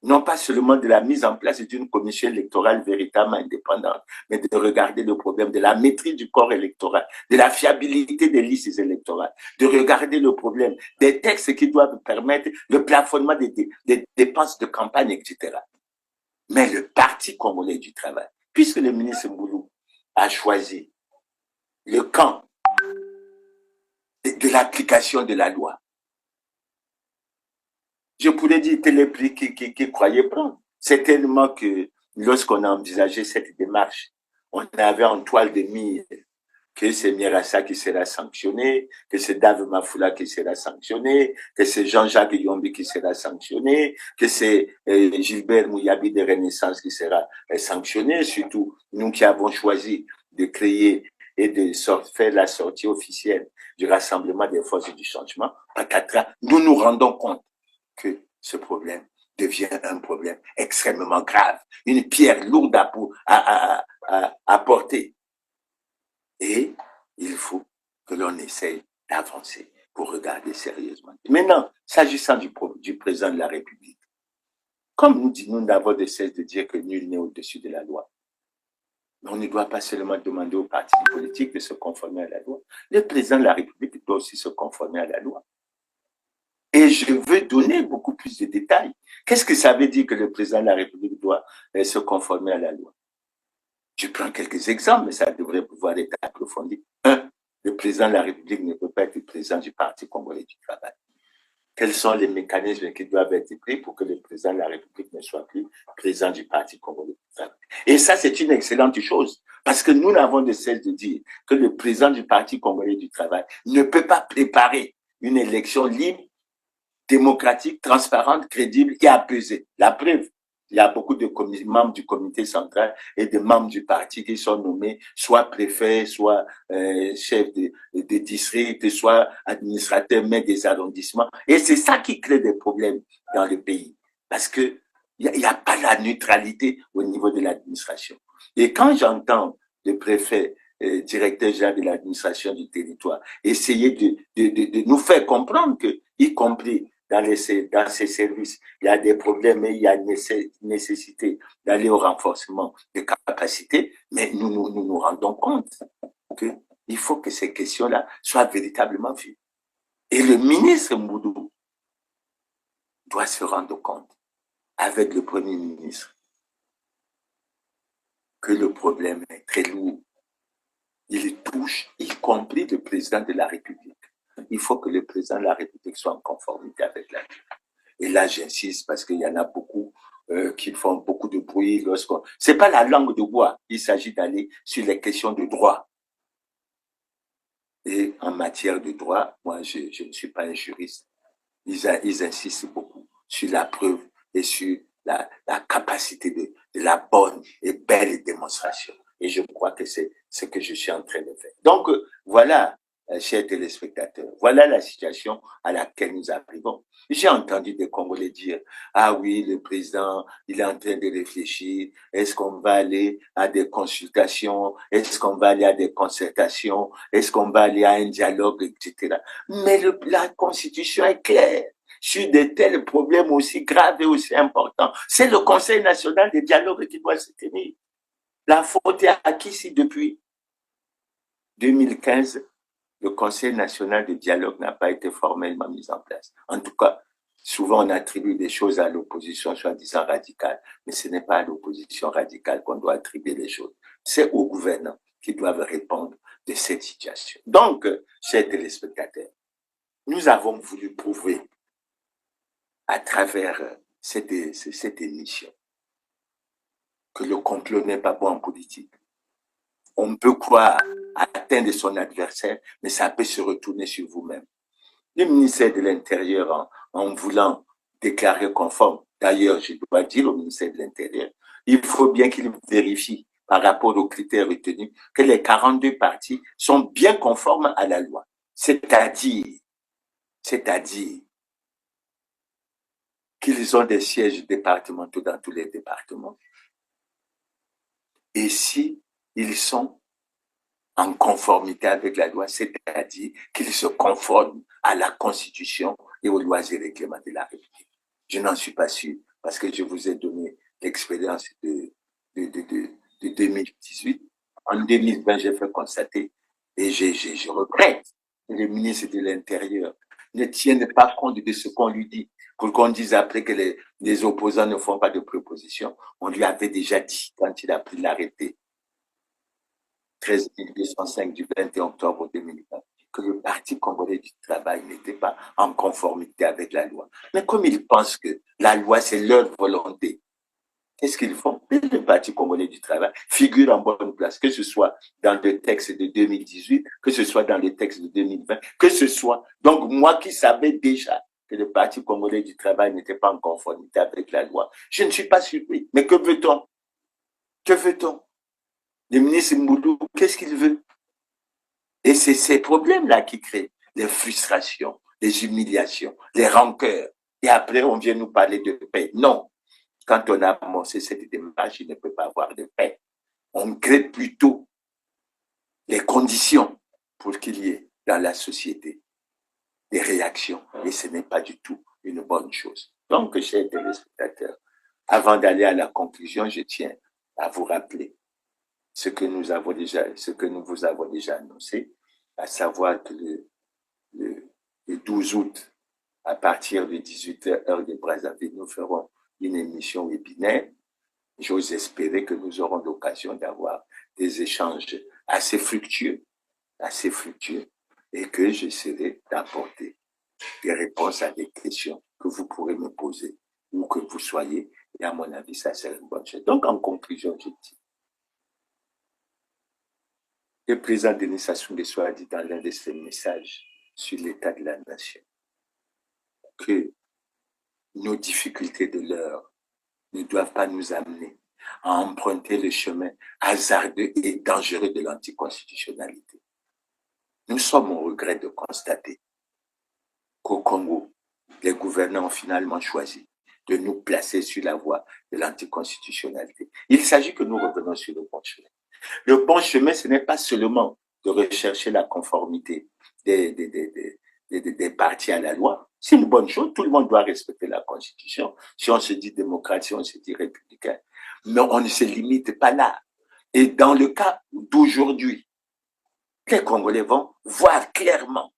non pas seulement de la mise en place d'une commission électorale véritablement indépendante, mais de regarder le problème de la maîtrise du corps électoral, de la fiabilité des listes électorales, de regarder le problème des textes qui doivent permettre le plafonnement des dépenses de campagne, etc. Mais le Parti congolais du travail, puisque le ministre Mbolo a choisi le camp de l'application de la loi, je pourrais dire que les prix qui croyaient prendre. C'est tellement que lorsqu'on a envisagé cette démarche, on avait en toile de mire que c'est Mirassa qui sera sanctionné, que c'est Dave Mafoula qui sera sanctionné, que c'est Jean-Jacques Yombi qui sera sanctionné, que c'est Gilbert Mouyabi de Renaissance qui sera sanctionné, surtout nous qui avons choisi de créer et de faire la sortie officielle du Rassemblement des forces du changement. Patatras, nous nous rendons compte que ce problème devient un problème extrêmement grave, une pierre lourde à porter. Et il faut que l'on essaye d'avancer pour regarder sérieusement. Maintenant, s'agissant du président de la République, comme nous n'avons de cesse de dire que nul n'est au-dessus de la loi, on ne doit pas seulement demander aux partis politiques de se conformer à la loi. Le président de la République doit aussi se conformer à la loi. Et je veux donner beaucoup plus de détails. Qu'est-ce que ça veut dire que le président de la République doit se conformer à la loi? Je prends quelques exemples, mais ça devrait pouvoir être approfondi. Un, le président de la République ne peut pas être président du Parti congolais du travail. Quels sont les mécanismes qui doivent être pris pour que le président de la République ne soit plus président du Parti congolais du travail? Et ça, c'est une excellente chose, parce que nous n'avons de cesse de dire que le président du Parti congolais du travail ne peut pas préparer une élection libre, démocratique, transparente, crédible et apaisée. La preuve, il y a beaucoup de membres du comité central et de membres du parti qui sont nommés soit préfets, soit chefs de district, soit administrateurs, maires des arrondissements. Et c'est ça qui crée des problèmes dans le pays. Parce que il n'y a pas la neutralité au niveau de l'administration. Et quand j'entends le préfet, directeur général de l'administration du territoire, essayer de nous faire comprendre que, y compris dans ces services, il y a des problèmes et il y a nécessité d'aller au renforcement des capacités, mais nous rendons compte qu'il faut que ces questions-là soient véritablement vues. Et le ministre Mbolo doit se rendre compte, avec le Premier ministre, que le problème est très lourd. il touche, y compris le président de la République. Il faut que le président de la République soit en conformité avec la loi. Et là, j'insiste parce qu'il y en a beaucoup qui font beaucoup de bruit lorsqu'on... C'est pas la langue de bois. Il s'agit d'aller sur les questions de droit. Et en matière de droit, moi, je ne suis pas un juriste. Ils insistent beaucoup sur la preuve et sur la capacité de la bonne et belle démonstration. Et je crois que c'est ce que je suis en train de faire. Donc, voilà, chers téléspectateurs, voilà la situation à laquelle nous arrivons. J'ai entendu des Congolais dire, ah oui, le président, il est en train de réfléchir, est-ce qu'on va aller à des consultations, est-ce qu'on va aller à des concertations, est-ce qu'on va aller à un dialogue, etc. Mais la Constitution est claire sur de tels problèmes aussi graves et aussi importants. C'est le Conseil national de dialogue qui doit se tenir. La faute est à qui si depuis 2015, le Conseil national de dialogue n'a pas été formellement mis en place. En tout cas, souvent on attribue des choses à l'opposition soi-disant radicale, mais ce n'est pas à l'opposition radicale qu'on doit attribuer les choses. C'est aux gouvernants qui doivent répondre de cette situation. Donc, chers téléspectateurs, nous avons voulu prouver à travers cette émission que le complot n'est pas bon en politique. On peut croire atteindre son adversaire, mais ça peut se retourner sur vous-même. Le ministère de l'Intérieur, en voulant déclarer conforme, d'ailleurs, je dois dire au ministère de l'Intérieur, il faut bien qu'il vérifie par rapport aux critères retenus que les 42 partis sont bien conformes à la loi. C'est-à-dire qu'ils ont des sièges départementaux dans tous les départements. Et si ils sont en conformité avec la loi, c'est-à-dire qu'ils se conforment à la Constitution et aux lois et règlements de la République. Je n'en suis pas sûr, parce que je vous ai donné l'expérience de 2018. En 2020, j'ai fait constater, et je regrette que le ministre de l'Intérieur ne tienne pas compte de ce qu'on lui dit, pour qu'on dise après que les opposants ne font pas de propositions. On lui avait déjà dit, quand il a pris l'arrêté 13 205 du 21 octobre 2020, que le Parti congolais du travail n'était pas en conformité avec la loi. Mais comme ils pensent que la loi, c'est leur volonté, qu'est-ce qu'ils font? Le Parti congolais du travail figure en bonne place, que ce soit dans le texte de 2018, que ce soit dans le texte de 2020, que ce soit... Donc, moi qui savais déjà que le Parti congolais du travail n'était pas en conformité avec la loi, je ne suis pas surpris. Mais que veut-on? Que veut-on? Le ministre Mboulou, qu'est-ce qu'il veut? Et c'est ces problèmes-là qui créent les frustrations, les humiliations, les rancœurs. Et après, on vient nous parler de paix. Non. Quand on a amorcé cette démarche, il ne peut pas avoir de paix. On crée plutôt les conditions pour qu'il y ait dans la société des réactions. Et ce n'est pas du tout une bonne chose. Donc, chers téléspectateurs, avant d'aller à la conclusion, je tiens à vous rappeler ce que nous vous avons déjà annoncé, à savoir que le 12 août, à partir de 18h, heure de Brazzaville, nous ferons une émission webinaire. J'ose espérer que nous aurons l'occasion d'avoir des échanges assez fructueux, et que j'essaierai d'apporter des réponses à des questions que vous pourrez me poser, où que vous soyez, et à mon avis, ça serait une bonne chose. Donc, en conclusion, je dis, le président Denis Sassou Nguesso a dit dans l'un de ses messages sur l'état de la nation que nos difficultés de l'heure ne doivent pas nous amener à emprunter le chemin hasardeux et dangereux de l'anticonstitutionnalité. Nous sommes au regret de constater qu'au Congo, les gouvernants ont finalement choisi de nous placer sur la voie de l'anticonstitutionnalité. Il s'agit que nous revenons sur le bon chemin. Le bon chemin, ce n'est pas seulement de rechercher la conformité des partis à la loi. C'est une bonne chose, tout le monde doit respecter la Constitution. Si on se dit démocrate, si on se dit républicain. Mais on ne se limite pas là. Et dans le cas d'aujourd'hui, les Congolais vont voir clairement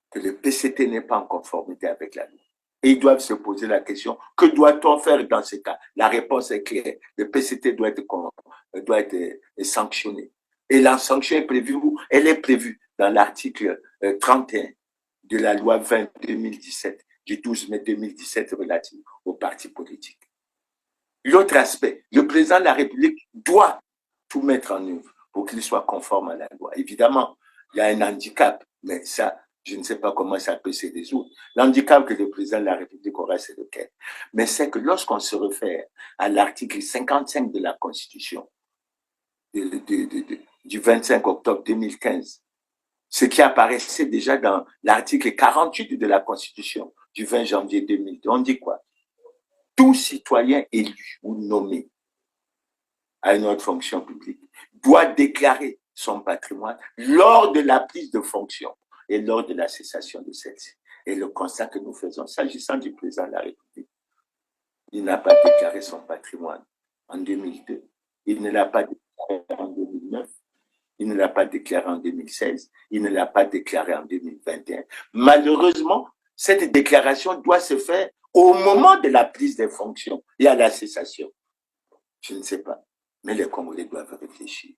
que le PCT n'est pas en conformité avec la loi. Et ils doivent se poser la question, que doit-on faire dans ce cas? La réponse est claire. Le PCT doit être sanctionné. Et la sanction est prévue où? Elle est prévue dans l'article 31 de la loi 20-2017, du 12 mai 2017 relative aux partis politiques. L'autre aspect, le président de la République doit tout mettre en œuvre pour qu'il soit conforme à la loi. Évidemment, il y a un handicap, mais ça, je ne sais pas comment ça peut se résoudre. L'handicap que le président de la République aura, c'est lequel? Mais c'est que lorsqu'on se réfère à l'article 55 de la Constitution du 25 octobre 2015, ce qui apparaissait déjà dans l'article 48 de la Constitution du 20 janvier 2002, on dit quoi? Tout citoyen élu ou nommé à une autre fonction publique doit déclarer son patrimoine lors de la prise de fonction et lors de la cessation de celle-ci. Et le constat que nous faisons, s'agissant du président de la République, il n'a pas déclaré son patrimoine en 2002, il ne l'a pas déclaré en 2009, il ne l'a pas déclaré en 2016, il ne l'a pas déclaré en 2021. Malheureusement, cette déclaration doit se faire au moment de la prise des fonctions et à la cessation. Je ne sais pas, mais les Congolais doivent réfléchir.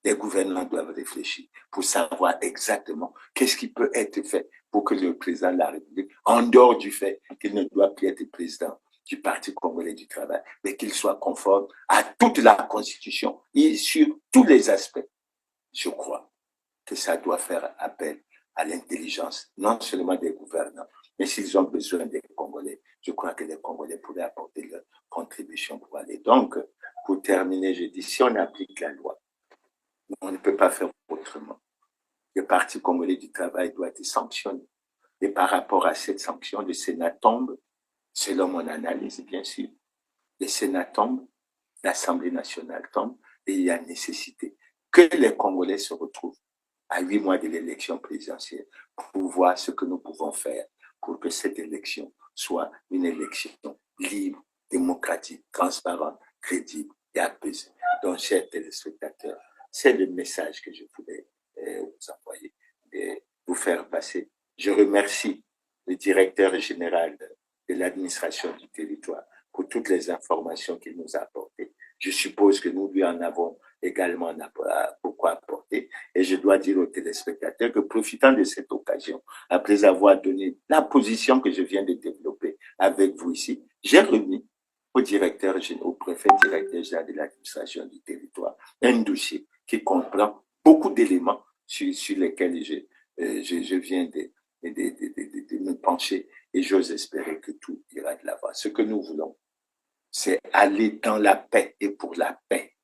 Les gouvernements doivent réfléchir pour savoir exactement qu'est-ce qui peut être fait pour que le président de la République, en dehors du fait qu'il ne doit plus être président du Parti congolais du travail, mais qu'il soit conforme à toute la Constitution et sur tous les aspects. Je crois que ça doit faire appel à l'intelligence, non seulement des gouvernants, mais s'ils ont besoin des Congolais, je crois que les Congolais pourraient apporter leur contribution pour aller. Donc, pour terminer, je dis, si on applique la loi, on ne peut pas faire autrement. Le Parti congolais du travail doit être sanctionné. Et par rapport à cette sanction, le Sénat tombe, selon mon analyse, bien sûr. Le Sénat tombe, l'Assemblée nationale tombe, et il y a nécessité que les Congolais se retrouvent à 8 mois de l'élection présidentielle pour voir ce que nous pouvons faire pour que cette élection soit une élection libre, démocratique, transparente, crédible et apaisée. Donc, chers téléspectateurs, c'est le message que je voulais vous envoyer et vous faire passer. Je remercie le directeur général de l'administration du territoire pour toutes les informations qu'il nous a apportées. Je suppose que nous lui en avons également beaucoup apporté. Et je dois dire aux téléspectateurs que, profitant de cette occasion, après avoir donné la position que je viens de développer avec vous ici, j'ai remis au préfet directeur général de l'administration du territoire un dossier qui comprend beaucoup d'éléments sur lesquels je viens de me pencher, et j'ose espérer que tout ira de l'avant. Ce que nous voulons, c'est aller dans la paix et pour la paix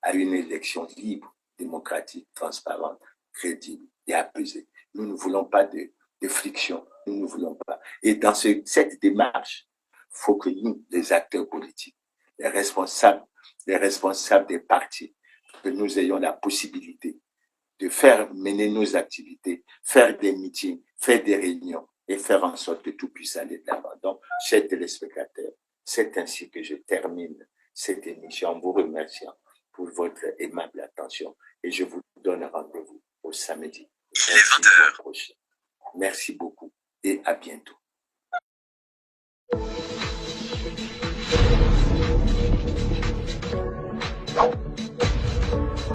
à une élection libre, démocratique, transparente, crédible et apaisée. Nous ne voulons pas de friction, nous ne voulons pas. Et dans cette démarche, il faut que nous, les acteurs politiques, les responsables des partis, que nous ayons la possibilité de faire mener nos activités, faire des meetings, faire des réunions et faire en sorte que tout puisse aller de l'avant. Donc, chers téléspectateurs, c'est ainsi que je termine cette émission en vous remerciant pour votre aimable attention et je vous donne rendez-vous au samedi. Il est 20h. Merci beaucoup et à bientôt.